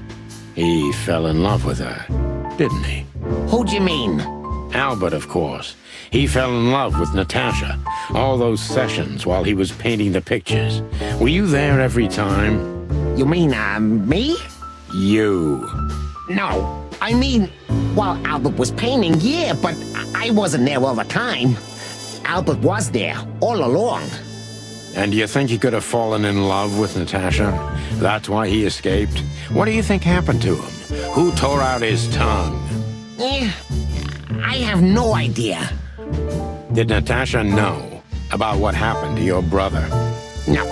Speaker 1: He fell in love with her, didn't he?
Speaker 10: Who'd you mean?
Speaker 1: Albert, of course. He fell in love with Natasha. All those sessions while he was painting the pictures. Were you there every time?
Speaker 10: You mean, me?
Speaker 1: You.
Speaker 10: No. I mean, well, Albert was painting, yeah, but I wasn't there all the time. Albert was there, all along.
Speaker 1: And do you think he could have fallen in love with Natasha? That's why he escaped? What do you think happened to him? Who tore out his tongue?
Speaker 10: I have no idea.
Speaker 1: Did Natasha know about what happened to your brother?
Speaker 10: No,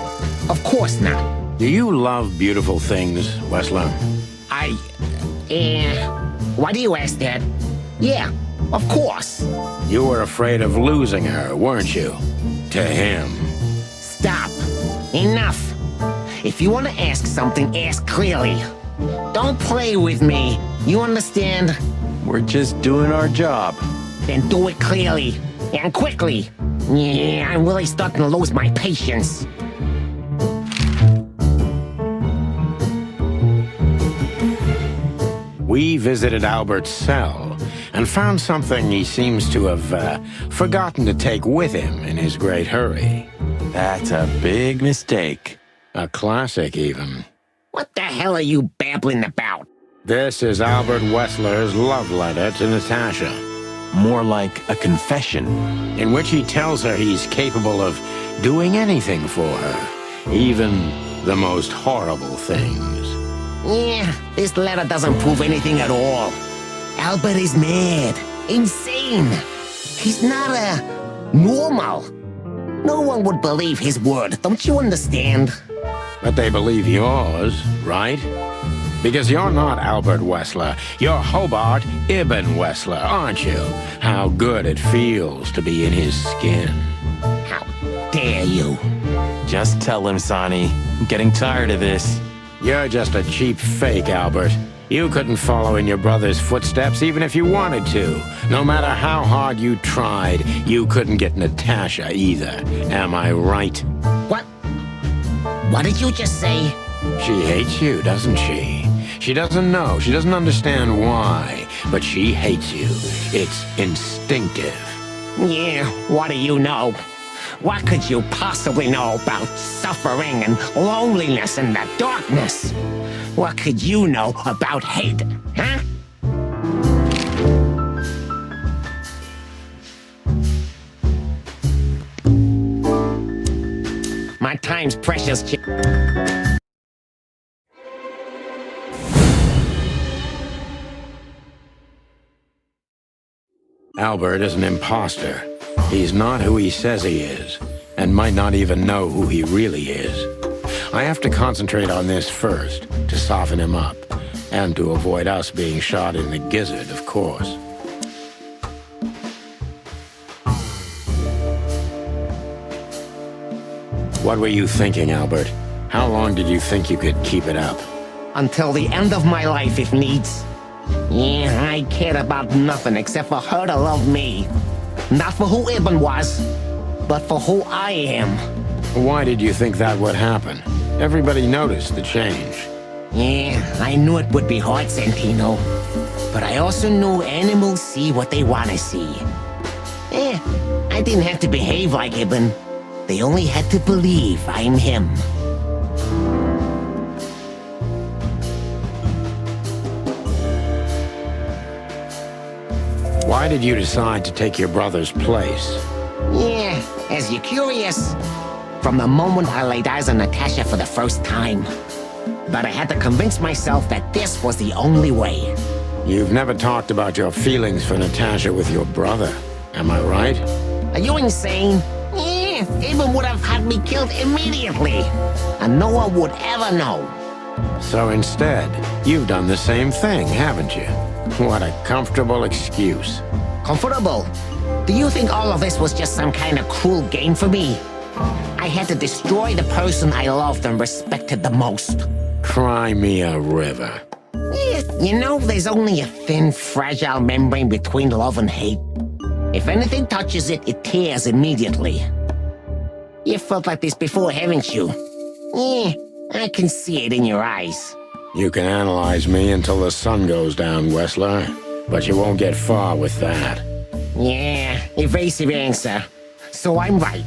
Speaker 10: of course not.
Speaker 1: Do you love beautiful things, Wessler?
Speaker 10: Why do you ask that? Yeah, of course.
Speaker 1: You were afraid of losing her, weren't you? To him.
Speaker 10: Stop. Enough. If you want to ask something, ask clearly. Don't play with me. You understand?
Speaker 2: We're just doing our job.
Speaker 10: Then do it clearly. And quickly. Yeah, I'm really starting to lose my patience.
Speaker 1: We visited Albert's cell and found something he seems to have forgotten to take with him in his great hurry.
Speaker 2: That's a big mistake.
Speaker 1: A classic, even.
Speaker 10: What the hell are you babbling about?
Speaker 1: This is Albert Wessler's love letter to Natasha.
Speaker 2: More like a confession.
Speaker 1: In which he tells her he's capable of doing anything for her, even the most horrible things.
Speaker 10: Yeah, this letter doesn't prove anything at all. Albert is mad, insane. He's not normal. No one would believe his word, don't you understand?
Speaker 1: But they believe yours, right? Because you're not Albert Wessler. You're Hobart Ibn Wessler, aren't you? How good it feels to be in his skin.
Speaker 10: How dare you?
Speaker 2: Just tell him, Sonny. I'm getting tired of this.
Speaker 1: You're just a cheap fake, Albert. You couldn't follow in your brother's footsteps even if you wanted to. No matter how hard you tried, you couldn't get Natasha either. Am I right?
Speaker 10: What? What did you just say?
Speaker 1: She hates you, doesn't she? She doesn't know. She doesn't understand why. But she hates you. It's instinctive.
Speaker 10: Yeah, what do you know? What could you possibly know about suffering and loneliness and the darkness? What could you know about hate, huh? My time's precious,
Speaker 1: Albert is an imposter. He's not who he says he is, and might not even know who he really is. I have to concentrate on this first, to soften him up, and to avoid us being shot in the gizzard, of course. What were you thinking, Albert? How long did you think you could keep it up?
Speaker 10: Until the end of my life, if needs. Yeah, I cared about nothing except for her to love me. Not for who Ibn was, but for who I am.
Speaker 1: Why did you think that would happen? Everybody noticed the change.
Speaker 10: Yeah, I knew it would be hard, Santino. But I also knew animals see what they want to see. I didn't have to behave like Ibn. They only had to believe I'm him.
Speaker 1: Why did you decide to take your brother's place?
Speaker 10: Yeah, as you're curious, from the moment I laid eyes on Natasha for the first time. But I had to convince myself that this was the only way.
Speaker 1: You've never talked about your feelings for Natasha with your brother, am I right?
Speaker 10: Are you insane? Yeah, Ibn would have had me killed immediately. And no one would ever know.
Speaker 1: So instead, you've done the same thing, haven't you? What a comfortable excuse.
Speaker 10: Comfortable? Do you think all of this was just some kind of cruel game for me? I had to destroy the person I loved and respected the most.
Speaker 1: Cry me a river.
Speaker 10: Yeah, you know, there's only a thin, fragile membrane between love and hate. If anything touches it, it tears immediately. You felt like this before, haven't you? Yeah, I can see it in your eyes.
Speaker 1: You can analyze me until the sun goes down, Wessler, but you won't get far with that.
Speaker 10: Yeah, evasive answer. So I'm right.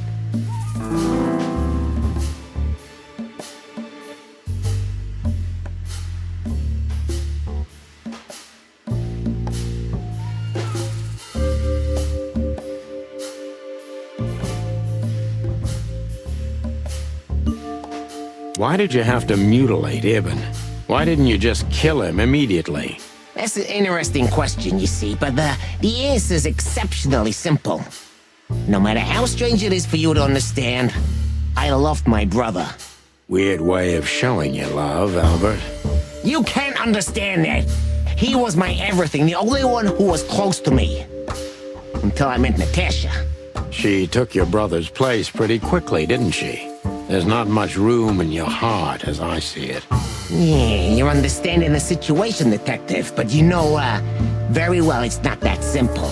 Speaker 1: Why did you have to mutilate Ibn? Why didn't you just kill him immediately?
Speaker 10: That's an interesting question, you see, but the answer is exceptionally simple. No matter how strange it is for you to understand, I loved my brother.
Speaker 1: Weird way of showing your love, Albert.
Speaker 10: You can't understand that. He was my everything, the only one who was close to me. Until I met Natasha.
Speaker 1: She took your brother's place pretty quickly, didn't she? There's not much room in your heart, as I see it.
Speaker 10: Yeah, you're understanding the situation, Detective, but you know, very well it's not that simple.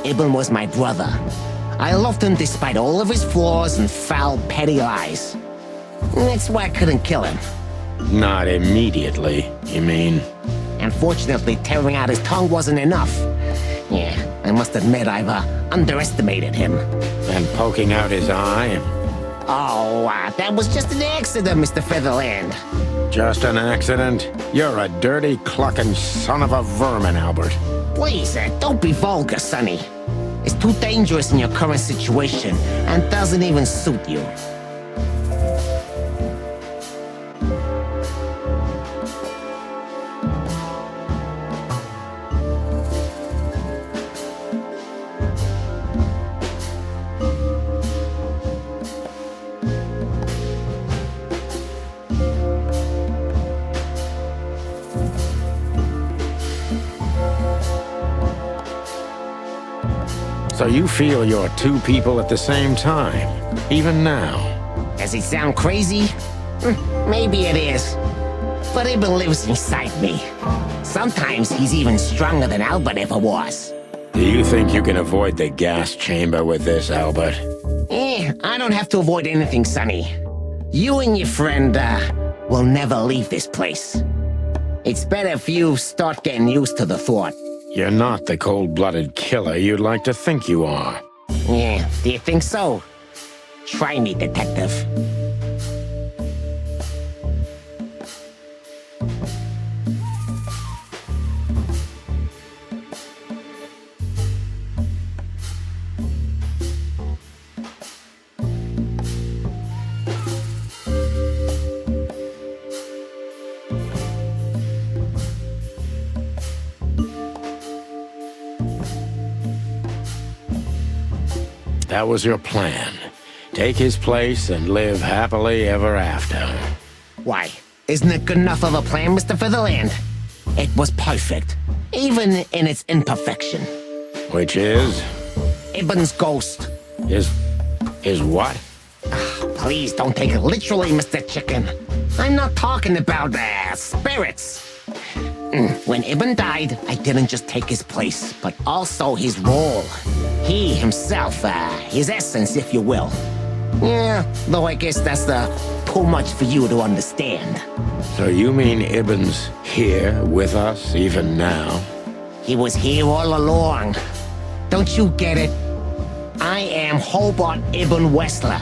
Speaker 10: Ibn was my brother. I loved him despite all of his flaws and foul, petty lies. That's why I couldn't kill him.
Speaker 1: Not immediately, you mean?
Speaker 10: Unfortunately, tearing out his tongue wasn't enough. Yeah, I must admit I've underestimated him.
Speaker 1: And poking out his eye?
Speaker 10: Oh, that was just an accident, Mr. Featherland.
Speaker 1: Just an accident? You're a dirty, clucking son of a vermin, Albert.
Speaker 10: Please, don't be vulgar, Sonny. It's too dangerous in your current situation and doesn't even suit you.
Speaker 1: So you feel you're two people at the same time, even now?
Speaker 10: Does it sound crazy? Maybe it is. But Ibn lives inside me. Sometimes he's even stronger than Albert ever was.
Speaker 1: Do you think you can avoid the gas chamber with this, Albert?
Speaker 10: I don't have to avoid anything, Sonny. You and your friend, will never leave this place. It's better if you start getting used to the thought.
Speaker 1: You're not the cold-blooded killer you'd like to think you are.
Speaker 10: Yeah, do you think so? Try me, Detective.
Speaker 1: That was your plan. Take his place and live happily ever after.
Speaker 10: Why? Isn't it good enough of a plan, Mr. Featherland? It was perfect, even in its imperfection.
Speaker 1: Which is?
Speaker 10: Ibn's ghost.
Speaker 1: Is what?
Speaker 10: Please don't take it literally, Mr. Chicken. I'm not talking about spirits. When Ibn died, I didn't just take his place, but also his role. He himself, his essence, if you will. Yeah, though I guess that's too much for you to understand.
Speaker 1: So you mean Ibn's here with us even now?
Speaker 10: He was here all along. Don't you get it? I am Hobart Ibn Wessler.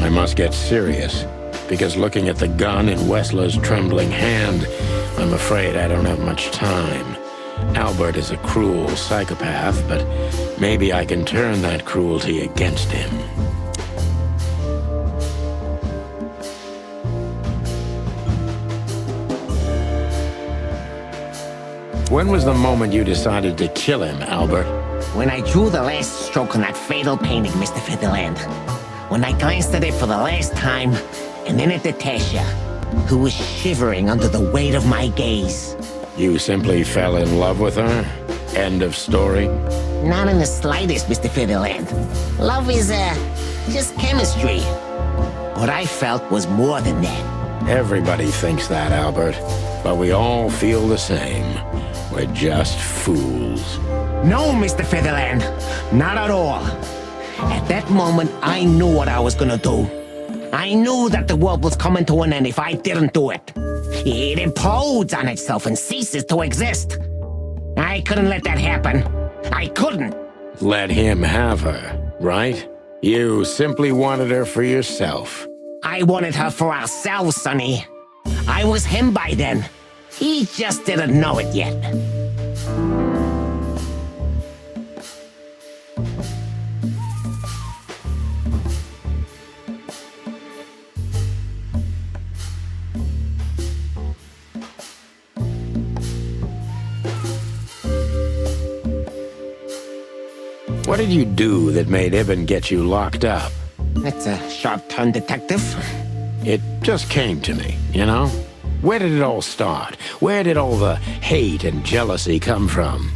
Speaker 1: I must get serious, because looking at the gun in Wessler's trembling hand, I'm afraid I don't have much time. Albert is a cruel psychopath, but maybe I can turn that cruelty against him. When was the moment you decided to kill him, Albert?
Speaker 10: When I drew the last stroke on that fatal painting, Mr. Featherland. When I glanced at it for the last time, and then at Natasha, who was shivering under the weight of my gaze.
Speaker 1: You simply fell in love with her? End of story?
Speaker 10: Not in the slightest, Mr. Featherland. Love is, just chemistry. What I felt was more than that.
Speaker 1: Everybody thinks that, Albert. But we all feel the same. We're just fools.
Speaker 10: No, Mr. Featherland. Not at all. At that moment, I knew what I was gonna do. I knew that the world was coming to an end if I didn't do it. It implodes on itself and ceases to exist. I couldn't let that happen. I couldn't.
Speaker 1: Let him have her, right? You simply wanted her for yourself.
Speaker 10: I wanted her for ourselves, Sonny. I was him by then. He just didn't know it yet.
Speaker 1: What did you do that made Ibn get you locked up?
Speaker 10: That's a sharp turn, detective.
Speaker 1: It just came to me, you know? Where did it all start? Where did all the hate and jealousy come from?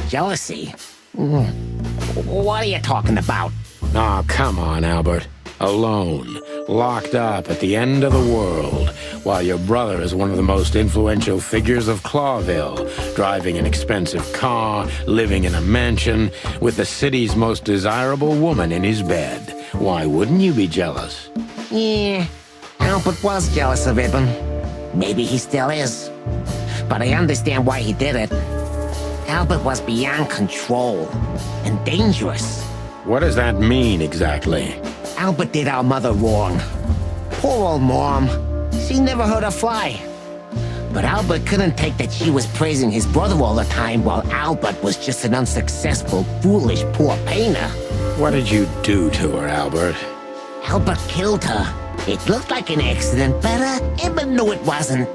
Speaker 10: Jealousy? What are you talking about?
Speaker 1: Oh, come on, Albert. Alone, locked up at the end of the world, while your brother is one of the most influential figures of Clawville, driving an expensive car, living in a mansion, with the city's most desirable woman in his bed. Why wouldn't you be jealous?
Speaker 10: Yeah, Albert was jealous of Ibn. Maybe he still is. But I understand why he did it. Albert was beyond control and dangerous.
Speaker 1: What does that mean exactly?
Speaker 10: Albert did our mother wrong. Poor old Mom. She never heard her fly. But Albert couldn't take that she was praising his brother all the time while Albert was just an unsuccessful, foolish, poor painter.
Speaker 1: What did you do to her, Albert?
Speaker 10: Albert killed her. It looked like an accident, but Ibn knew it wasn't.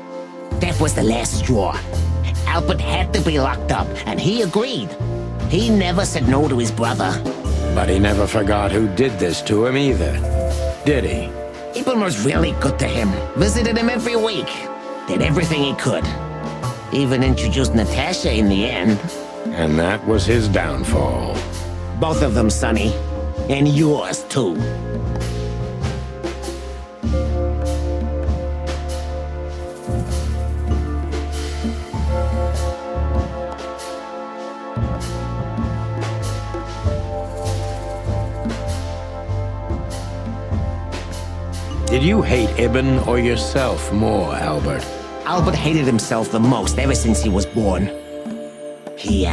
Speaker 10: That was the last straw. Albert had to be locked up, and he agreed. He never said no to his brother.
Speaker 1: But he never forgot who did this to him either, did he?
Speaker 10: Ibn was really good to him. Visited him every week. Did everything he could. Even introduced Natasha in the end.
Speaker 1: And that was his downfall.
Speaker 10: Both of them, Sonny. And yours, too.
Speaker 1: Did you hate Ibn or yourself more, Albert?
Speaker 10: Albert hated himself the most ever since he was born. He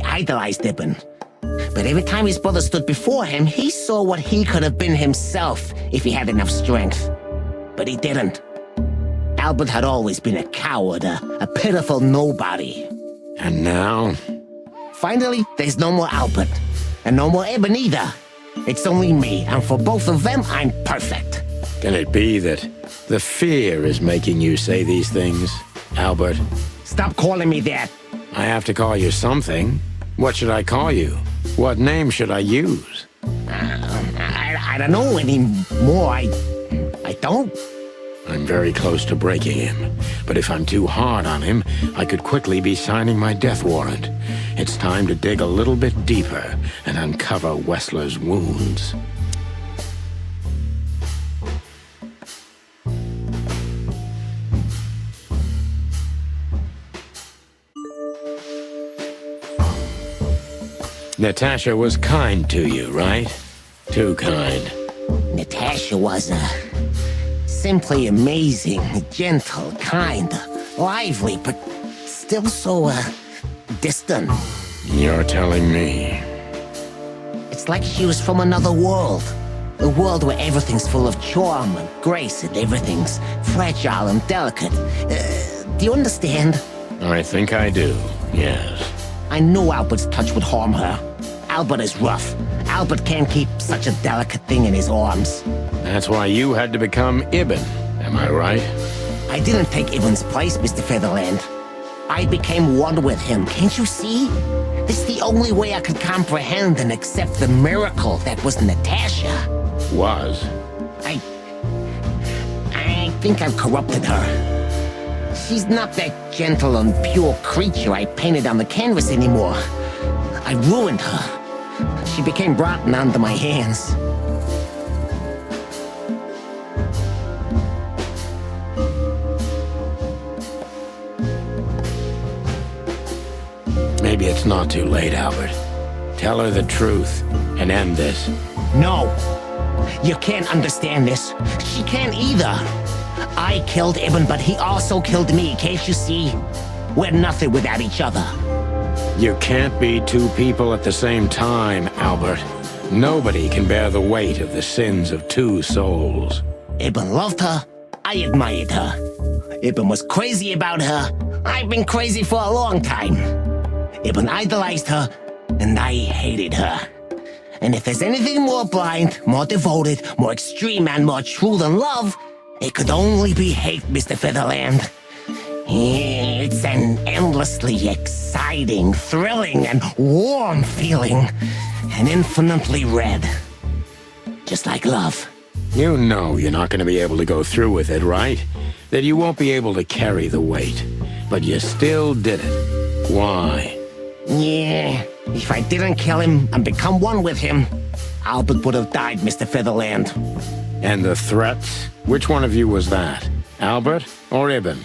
Speaker 10: idolized Ibn. But every time his brother stood before him, he saw what he could have been himself if he had enough strength. But he didn't. Albert had always been a coward, a pitiful nobody.
Speaker 1: And now?
Speaker 10: Finally, there's no more Albert. And no more Ibn either. It's only me, and for both of them, I'm perfect.
Speaker 1: Can it be that the fear is making you say these things, Albert?
Speaker 10: Stop calling me that.
Speaker 1: I have to call you something. What should I call you? What name should I use?
Speaker 10: I don't know anymore. I don't.
Speaker 1: I'm very close to breaking him. But if I'm too hard on him, I could quickly be signing my death warrant. It's time to dig a little bit deeper and uncover Wessler's wounds. Natasha was kind to you, right? Too kind.
Speaker 10: Natasha was, simply amazing, gentle, kind, lively, but still so, distant.
Speaker 1: You're telling me.
Speaker 10: It's like she was from another world. A world where everything's full of charm and grace and everything's fragile and delicate. Do you understand?
Speaker 1: I think I do, yes.
Speaker 10: I knew Albert's touch would harm her. Albert is rough. Albert can't keep such a delicate thing in his arms.
Speaker 1: That's why you had to become Ibn, am I right?
Speaker 10: I didn't take Ibn's place, Mr. Featherland. I became one with him, can't you see? This is the only way I could comprehend and accept the miracle that was Natasha.
Speaker 1: Was?
Speaker 10: I think I've corrupted her. She's not that gentle and pure creature I painted on the canvas anymore. I ruined her. She became rotten under my hands.
Speaker 1: Maybe it's not too late, Albert. Tell her the truth and end this.
Speaker 10: No. You can't understand this. She can't either. I killed Ibn, but he also killed me, can't you see? We're nothing without each other.
Speaker 1: You can't be two people at the same time, Albert. Nobody can bear the weight of the sins of two souls.
Speaker 10: Ibn loved her. I admired her. Ibn was crazy about her. I've been crazy for a long time. Ibn idolized her, and I hated her. And if there's anything more blind, more devoted, more extreme, and more true than love, it could only be hate, Mr. Featherland. It's an endlessly exciting, thrilling, and warm feeling. And infinitely red. Just like love.
Speaker 1: You know you're not going to be able to go through with it, right? That you won't be able to carry the weight. But you still did it. Why?
Speaker 10: Yeah, if I didn't kill him and become one with him, Albert would have died, Mr. Featherland.
Speaker 1: And the threats? Which one of you was that? Albert or Ibn?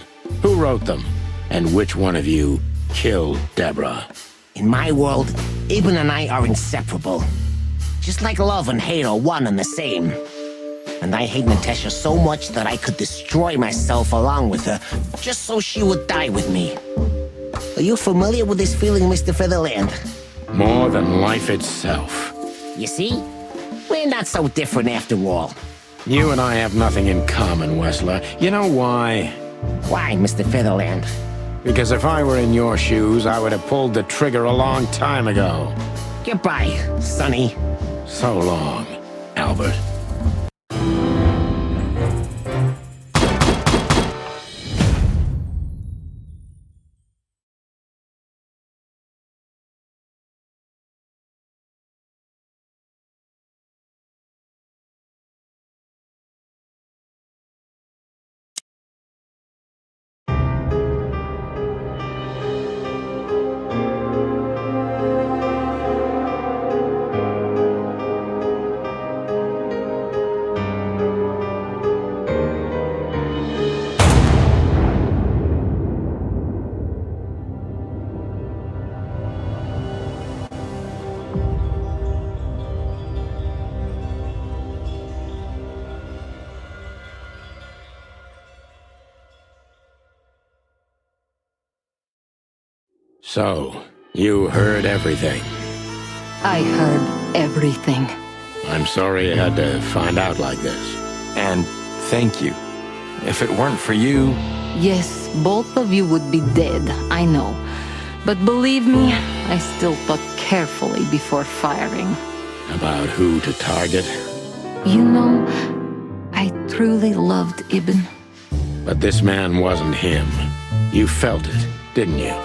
Speaker 1: Who wrote them? And which one of you killed Deborah?
Speaker 10: In my world, Ibn and I are inseparable. Just like love and hate are one and the same. And I hate Natasha so much that I could destroy myself along with her, just so she would die with me. Are you familiar with this feeling, Mr. Featherland?
Speaker 1: More than life itself.
Speaker 10: You see? We're not so different after all.
Speaker 1: You and I have nothing in common, Wessler. You know why?
Speaker 10: Why, Mr. Featherland?
Speaker 1: Because if I were in your shoes, I would have pulled the trigger a long time ago.
Speaker 10: Goodbye, Sonny.
Speaker 1: So long, Albert. So, you heard everything.
Speaker 6: I heard everything.
Speaker 1: I'm sorry you had to find out like this.
Speaker 2: And thank you. If it weren't for you...
Speaker 6: Yes, both of you would be dead, I know. But believe me, I still thought carefully before firing.
Speaker 1: About who to target?
Speaker 6: You know, I truly loved Ibn.
Speaker 1: But this man wasn't him. You felt it, didn't you?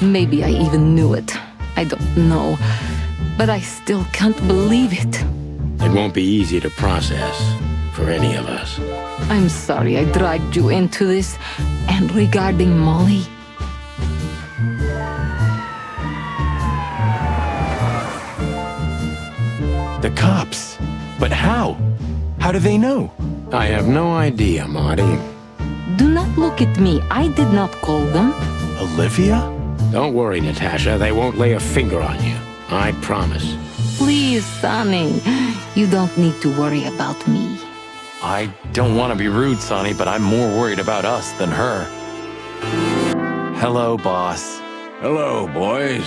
Speaker 6: Maybe I even knew it. I don't know. But I still can't believe it.
Speaker 1: It won't be easy to process for any of us.
Speaker 6: I'm sorry I dragged you into this. And regarding Molly...
Speaker 2: The cops. But how? How do they know?
Speaker 1: I have no idea, Marty.
Speaker 6: Do not look at me. I did not call them.
Speaker 2: Olivia?
Speaker 1: Don't worry, Natasha. They won't lay a finger on you. I promise.
Speaker 6: Please, Sonny. You don't need to worry about me.
Speaker 2: I don't want to be rude, Sonny, but I'm more worried about us than her. Hello, boss.
Speaker 11: Hello, boys.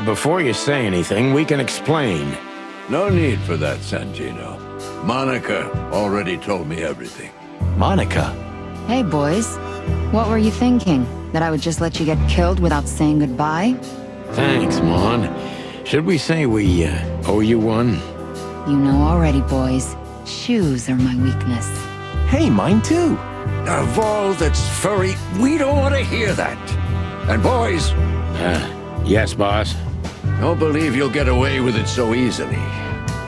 Speaker 1: Before you say anything, we can explain.
Speaker 11: No need for that, Santino. Monica already told me everything.
Speaker 2: Monica?
Speaker 9: Hey, boys. What were you thinking? That I would just let you get killed without saying goodbye?
Speaker 1: Thanks, Mon. Should we say we owe you one?
Speaker 9: You know already, boys. Shoes are my weakness.
Speaker 2: Hey, mine too.
Speaker 11: Of all that's furry, we don't want to hear that. And boys...
Speaker 1: Yes, boss.
Speaker 11: Don't believe you'll get away with it so easily.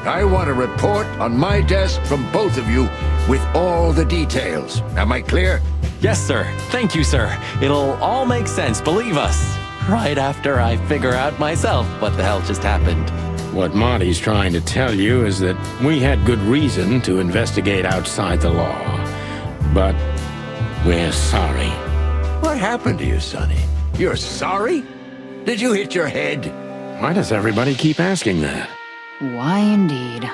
Speaker 11: I want a report on my desk from both of you with all the details. Am I clear?
Speaker 2: Yes, sir. Thank you, sir. It'll all make sense, believe us. Right after I figure out myself what the hell just happened.
Speaker 1: What Marty's trying to tell you is that we had good reason to investigate outside the law. But we're sorry.
Speaker 11: What happened to you, Sonny? You're sorry? Did you hit your head?
Speaker 1: Why does everybody keep asking that?
Speaker 9: Why indeed.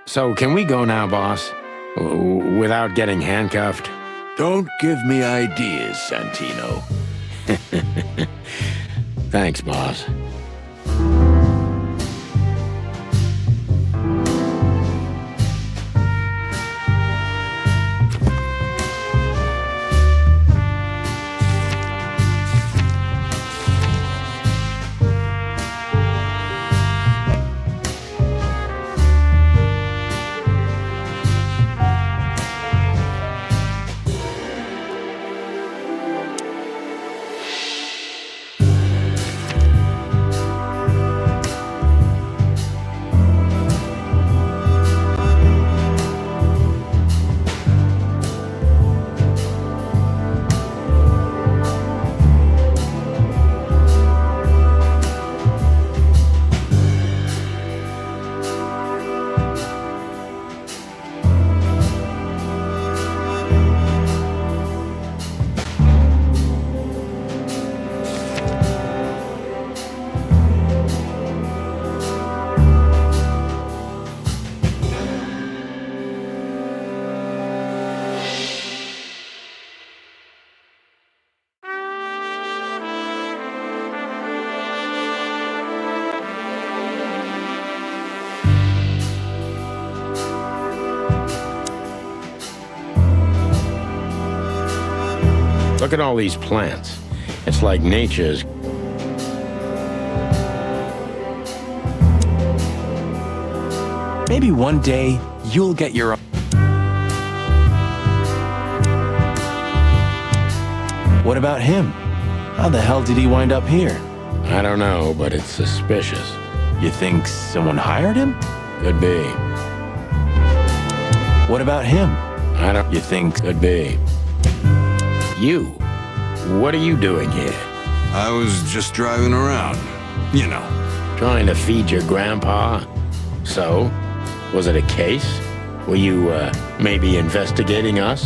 Speaker 1: So can we go now, boss? Without getting handcuffed?
Speaker 11: Don't give me ideas, Santino.
Speaker 1: Thanks, boss. Look at all these plants. It's like nature's...
Speaker 2: Maybe one day you'll get your own. What about him? How the hell did he wind up here?
Speaker 1: I don't know, but it's suspicious.
Speaker 2: You think someone hired him?
Speaker 1: Could be.
Speaker 2: What about him?
Speaker 1: I don't...
Speaker 2: You think...
Speaker 1: Could be. You. What are you doing here?
Speaker 12: I was just driving around. You know.
Speaker 1: Trying to feed your grandpa? So? Was it a case? Were you, maybe investigating us?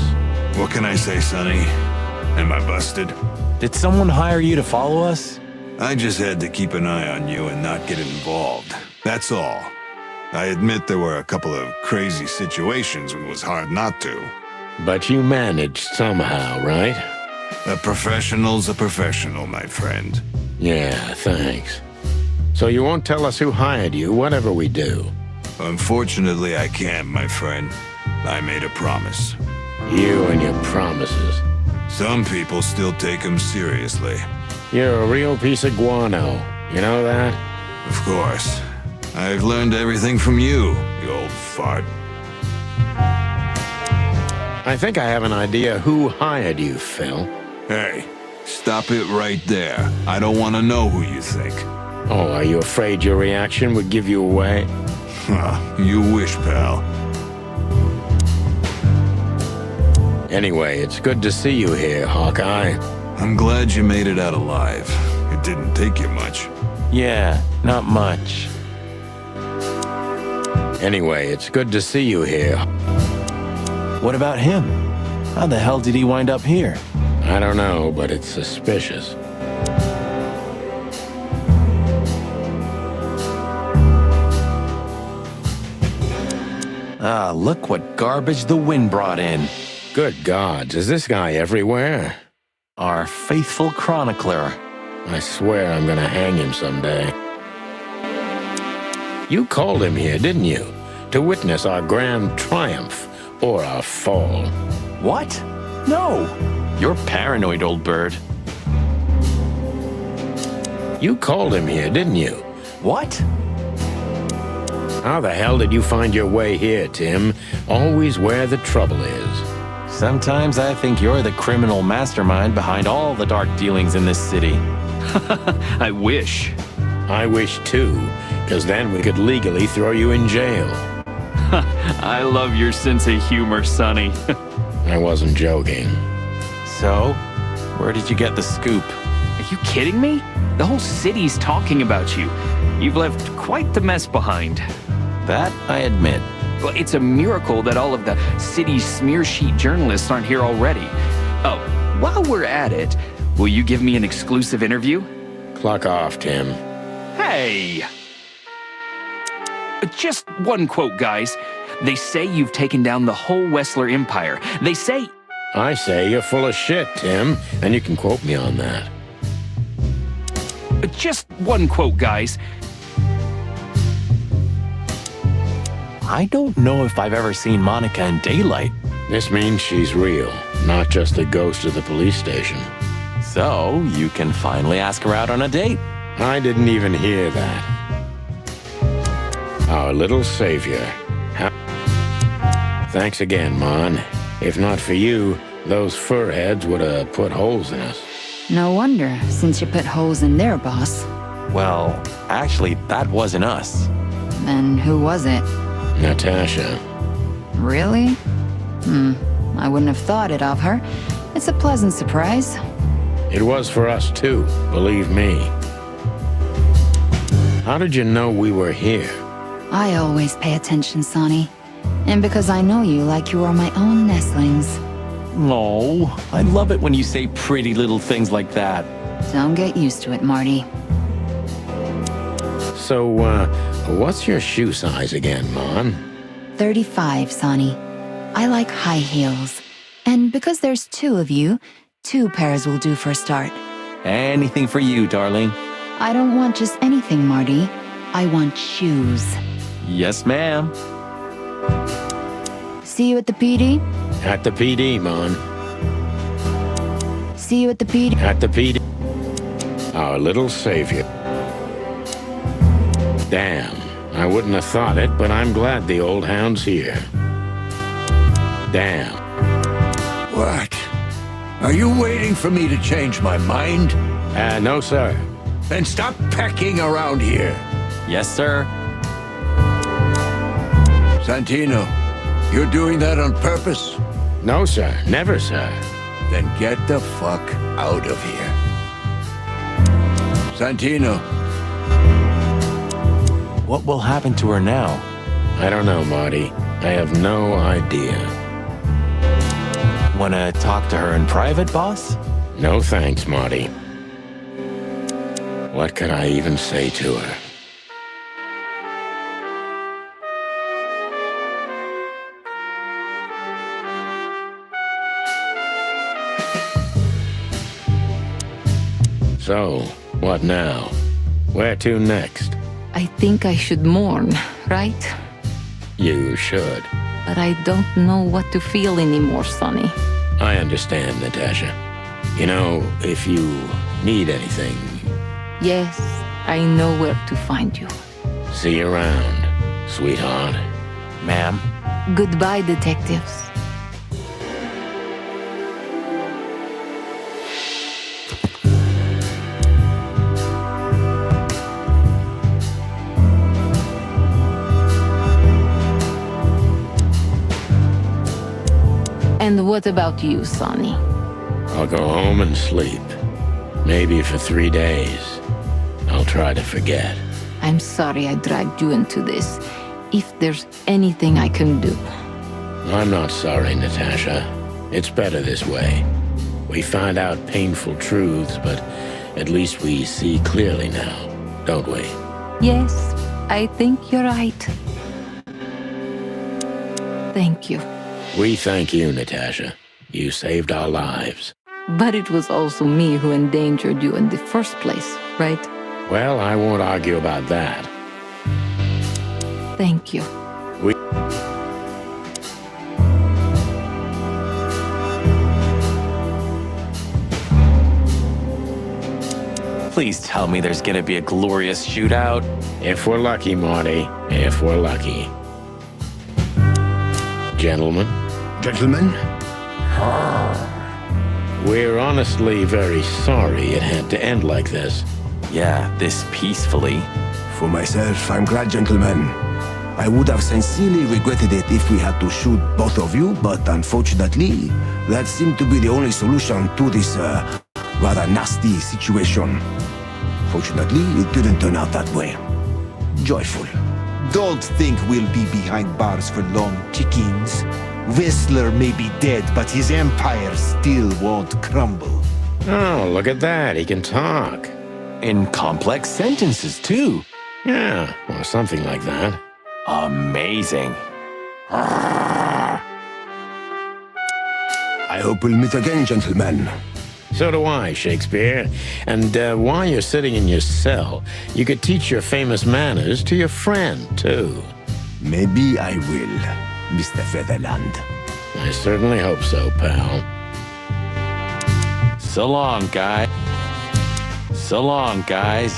Speaker 12: What can I say, Sonny? Am I busted?
Speaker 2: Did someone hire you to follow us?
Speaker 12: I just had to keep an eye on you and not get involved. That's all. I admit there were a couple of crazy situations when it was hard not to.
Speaker 1: But you managed somehow, right?
Speaker 12: A professional's a professional, my friend.
Speaker 1: Yeah, thanks. So you won't tell us who hired you, whatever we do?
Speaker 12: Unfortunately, I can't, my friend. I made a promise.
Speaker 1: You and your promises.
Speaker 12: Some people still take them seriously.
Speaker 1: You're a real piece of guano. You know that?
Speaker 12: Of course. I've learned everything from you, you old fart.
Speaker 1: I think I have an idea who hired you, Phil.
Speaker 12: Hey, stop it right there. I don't want to know who you think.
Speaker 1: Oh, are you afraid your reaction would give you away?
Speaker 12: You wish, pal.
Speaker 1: Anyway, it's good to see you here, Hawkeye.
Speaker 12: I'm glad you made it out alive. It didn't take you much.
Speaker 2: Yeah, not much.
Speaker 1: Anyway, it's good to see you here.
Speaker 2: What about him? How the hell did he wind up here?
Speaker 1: I don't know, but it's suspicious.
Speaker 2: Ah, look what garbage the wind brought in.
Speaker 1: Good gods, is this guy everywhere?
Speaker 2: Our faithful chronicler.
Speaker 1: I swear I'm gonna hang him someday. You called him here, didn't you? To witness our grand triumph, or our fall.
Speaker 2: What? No! You're paranoid, old bird.
Speaker 1: You called him here, didn't you?
Speaker 2: What?
Speaker 1: How the hell did you find your way here, Tim? Always where the trouble is.
Speaker 2: Sometimes I think you're the criminal mastermind behind all the dark dealings in this city.
Speaker 13: I wish.
Speaker 1: I wish too, because then we could legally throw you in jail.
Speaker 13: I love your sense of humor, Sonny.
Speaker 1: I wasn't joking.
Speaker 2: So, where did you get the scoop?
Speaker 13: Are you kidding me? The whole city's talking about you. You've left quite the mess behind.
Speaker 2: That I admit.
Speaker 13: Well, it's a miracle that all of the city's smear sheet journalists aren't here already. Oh, while we're at it, will you give me an exclusive interview?
Speaker 1: Clock off, Tim.
Speaker 13: Hey! Just one quote, guys. They say you've taken down the whole Wessler Empire. They say...
Speaker 1: I say you're full of shit, Tim, and you can quote me on that.
Speaker 13: Just one quote, guys.
Speaker 2: I don't know if I've ever seen Monica in daylight.
Speaker 1: This means she's real, not just the ghost of the police station.
Speaker 2: So, you can finally ask her out on a date.
Speaker 1: I didn't even hear that. Our little savior. Thanks again, Mon. If not for you, those fur heads would have put holes in us.
Speaker 9: No wonder, since you put holes in their boss.
Speaker 2: Well, actually, that wasn't us.
Speaker 9: Then who was it?
Speaker 1: Natasha.
Speaker 9: Really? I wouldn't have thought it of her. It's a pleasant surprise.
Speaker 1: It was for us too, believe me. How did you know we were here?
Speaker 9: I always pay attention, Sonny. And because I know you like you are my own nestlings.
Speaker 2: No, I love it when you say pretty little things like that.
Speaker 9: Don't get used to it, Marty.
Speaker 1: So, what's your shoe size again, Mon?
Speaker 9: 35, Sonny. I like high heels. And because there's 2 of you, 2 pairs will do for a start.
Speaker 2: Anything for you, darling.
Speaker 9: I don't want just anything, Marty. I want shoes.
Speaker 2: Yes, ma'am.
Speaker 9: See you at the PD?
Speaker 1: At the PD, Mon.
Speaker 9: See you at the PD?
Speaker 1: At the PD. Our little savior. Damn, I wouldn't have thought it, but I'm glad the old hound's here. Damn.
Speaker 11: What? Are you waiting for me to change my mind?
Speaker 1: No, sir.
Speaker 11: Then stop pecking around here.
Speaker 2: Yes, sir.
Speaker 11: Santino, you're doing that on purpose?
Speaker 1: No, sir. Never, sir.
Speaker 11: Then get the fuck out of here. Santino.
Speaker 2: What will happen to her now?
Speaker 1: I don't know, Marty. I have no idea.
Speaker 2: Wanna talk to her in private, boss?
Speaker 1: No thanks, Marty. What could I even say to her? So, what now? Where to next?
Speaker 6: I think I should mourn, right?
Speaker 1: You should.
Speaker 6: But I don't know what to feel anymore, Sonny.
Speaker 1: I understand, Natasha. You know, if you need anything...
Speaker 6: Yes, I know where to find you.
Speaker 1: See you around, sweetheart.
Speaker 2: Ma'am.
Speaker 6: Goodbye, detectives. And what about you, Sonny?
Speaker 1: I'll go home and sleep. Maybe for 3 days. I'll try to forget.
Speaker 6: I'm sorry I dragged you into this. If there's anything I can do.
Speaker 1: I'm not sorry, Natasha. It's better this way. We find out painful truths, but at least we see clearly now, don't we?
Speaker 6: Yes, I think you're right. Thank you.
Speaker 1: We thank you, Natasha. You saved our lives.
Speaker 6: But it was also me who endangered you in the first place, right?
Speaker 1: Well, I won't argue about that.
Speaker 6: Thank you.
Speaker 2: Please tell me there's gonna be a glorious shootout.
Speaker 1: If we're lucky, Marty. If we're lucky. Gentlemen?
Speaker 7: Gentlemen?
Speaker 1: We're honestly very sorry it had to end like this.
Speaker 2: Yeah, this peacefully.
Speaker 7: For myself, I'm glad, gentlemen. I would have sincerely regretted it if we had to shoot both of you, but unfortunately, that seemed to be the only solution to this, rather nasty situation. Fortunately, it didn't turn out that way. Joyful.
Speaker 8: Don't think we'll be behind bars for long, chickens. Whistler may be dead, but his empire still won't crumble.
Speaker 1: Oh, look at that. He can talk.
Speaker 2: In complex sentences, too.
Speaker 1: Yeah, or something like that.
Speaker 2: Amazing.
Speaker 7: I hope we'll meet again, gentlemen.
Speaker 1: So do I, Shakespeare. And while you're sitting in your cell, you could teach your famous manners to your friend, too.
Speaker 7: Maybe I will, Mr. Featherland.
Speaker 1: I certainly hope so, pal.
Speaker 2: So long, guy. So long, guys.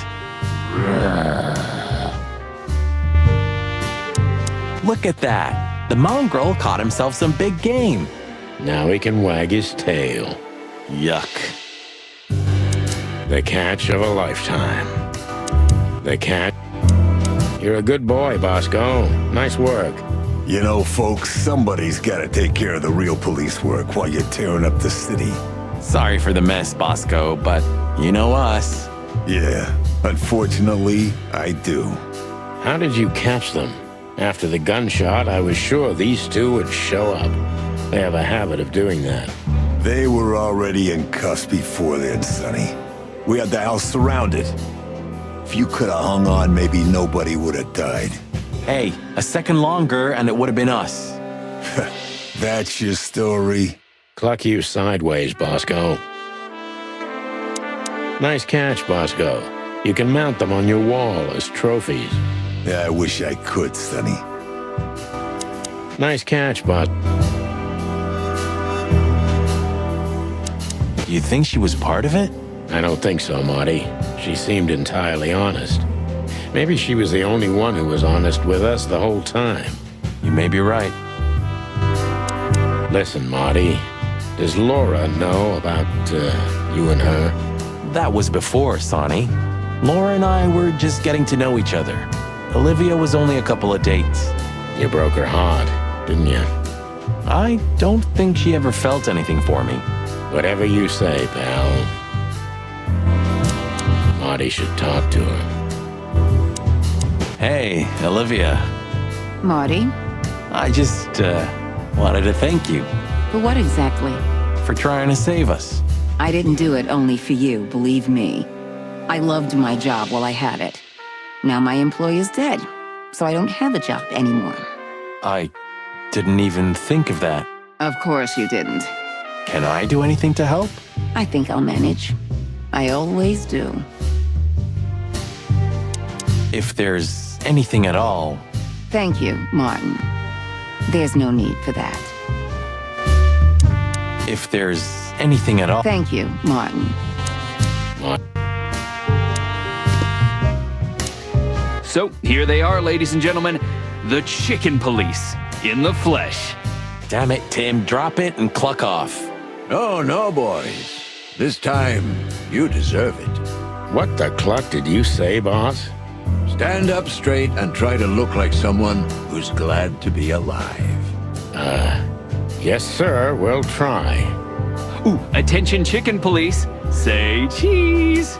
Speaker 2: Look at that. The mongrel caught himself some big game.
Speaker 1: Now he can wag his tail.
Speaker 2: Yuck.
Speaker 1: The catch of a lifetime. The catch. You're a good boy, Bosco. Nice work.
Speaker 12: You know, folks, somebody's gotta take care of the real police work while you're tearing up the city.
Speaker 2: Sorry for the mess, Bosco, but you know us.
Speaker 12: Yeah, unfortunately, I do.
Speaker 1: How did you catch them? After the gunshot, I was sure these two would show up. They have a habit of doing that.
Speaker 12: They were already in cuffs before then, Sonny. We had the house surrounded. If you could have hung on, maybe nobody would have died.
Speaker 2: Hey, a second longer and it would have been us.
Speaker 12: That's your story?
Speaker 1: Cluck you sideways, Bosco. Nice catch, Bosco. You can mount them on your wall as trophies.
Speaker 12: Yeah, I wish I could, Sonny.
Speaker 1: Nice catch, Bos.
Speaker 2: Do you think she was part of it?
Speaker 1: I don't think so, Marty. She seemed entirely honest. Maybe she was the only one who was honest with us the whole time.
Speaker 2: You may be right.
Speaker 1: Listen, Marty. Does Laura know about you and her?
Speaker 2: That was before, Sonny. Laura and I were just getting to know each other. Olivia was only a couple of dates.
Speaker 1: You broke her heart, didn't you?
Speaker 2: I don't think she ever felt anything for me.
Speaker 1: Whatever you say, pal. Marty should talk to her.
Speaker 2: Hey, Olivia.
Speaker 9: Marty?
Speaker 2: I just wanted to thank you
Speaker 9: For what exactly?
Speaker 2: for trying to save us.
Speaker 9: I didn't do it only for you, believe me. I loved my job while I had it. Now my employer's dead, so I don't have a job anymore.
Speaker 2: I didn't even think of that.
Speaker 9: Of course you didn't.
Speaker 2: Can I do anything to help?
Speaker 9: I think I'll manage. I always do.
Speaker 2: If there's anything at all.
Speaker 9: Thank you, Martin. There's no need for that.
Speaker 2: If there's anything at all.
Speaker 9: Thank you, Martin.
Speaker 13: So, here they are, ladies and gentlemen. The Chicken Police, in the flesh.
Speaker 2: Damn it, Tim. Drop it and cluck off.
Speaker 11: Oh, no, boys. This time, you deserve it.
Speaker 1: What the cluck did you say, boss?
Speaker 11: Stand up straight and try to look like someone who's glad to be alive.
Speaker 1: Yes, sir. We'll try.
Speaker 13: Ooh, attention Chicken Police. Say cheese.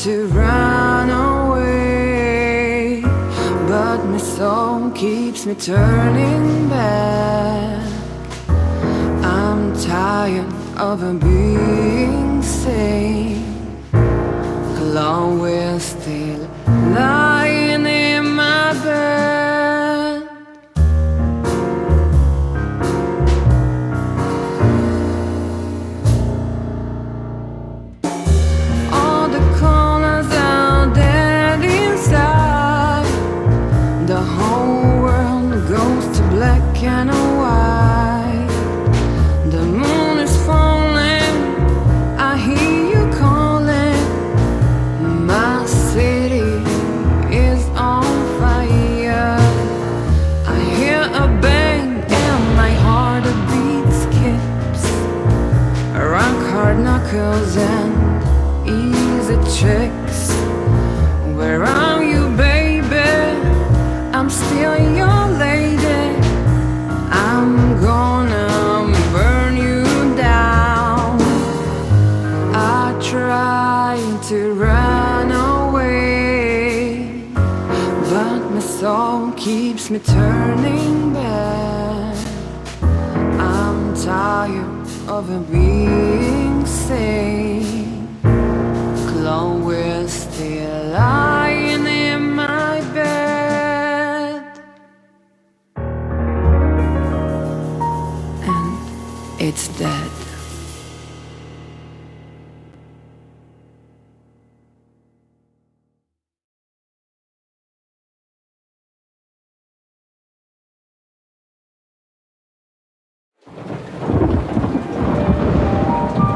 Speaker 14: to run away, but my soul keeps me turning back. I'm tired of being sane. Chloe is still lying in my bed. All the colors are dead inside. The whole world goes to black and white. The moon is falling, I hear you calling. My city is on fire. I hear a bang and my heart beat skips. Rock hard knuckles and easy checks. Where are you, baby? I'm still your lady. I'm gonna burn you down. I try to run away, but my soul keeps me turning back. I'm tired of being sane. Chloe's still lying in my bed, and it's dead.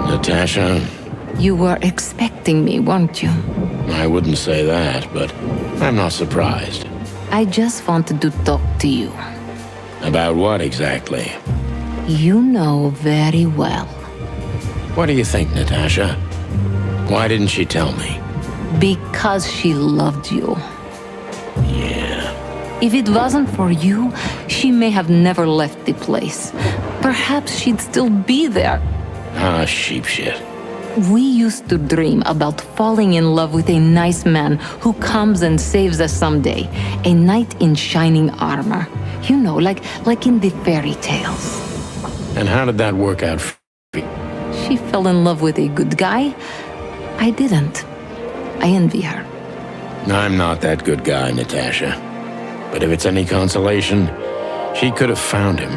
Speaker 1: Natasha,
Speaker 6: You were expecting me, weren't you?
Speaker 1: I wouldn't say that, but I'm not surprised.
Speaker 6: I just wanted to talk to you.
Speaker 1: About what exactly?
Speaker 6: You know very well.
Speaker 1: What do you think, Natasha? Why didn't she tell me?
Speaker 6: Because she loved you.
Speaker 1: Yeah.
Speaker 6: If it wasn't for you, she may have never left the place. Perhaps she'd still be there.
Speaker 1: Ah, sheep shit.
Speaker 6: We used to dream about falling in love with a nice man who comes and saves us someday. A knight in shining armor. You know, like in the fairy tales.
Speaker 1: And how did that work out for you?
Speaker 6: She fell in love with a good guy. I didn't. I envy her.
Speaker 1: I'm not that good guy, Natasha. But if it's any consolation, she could have found him.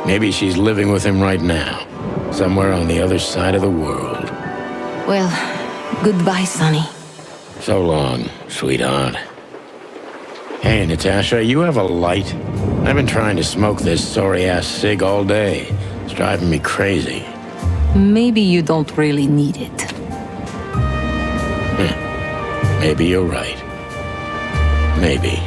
Speaker 1: Maybe she's living with him right now, somewhere on the other side of the world.
Speaker 6: Well, goodbye, Sonny.
Speaker 1: So long, sweetheart. Hey, Natasha, you have a light? I've been trying to smoke this sorry-ass cig all day. It's driving me crazy.
Speaker 6: Maybe you don't really need it.
Speaker 1: Maybe you're right. Maybe.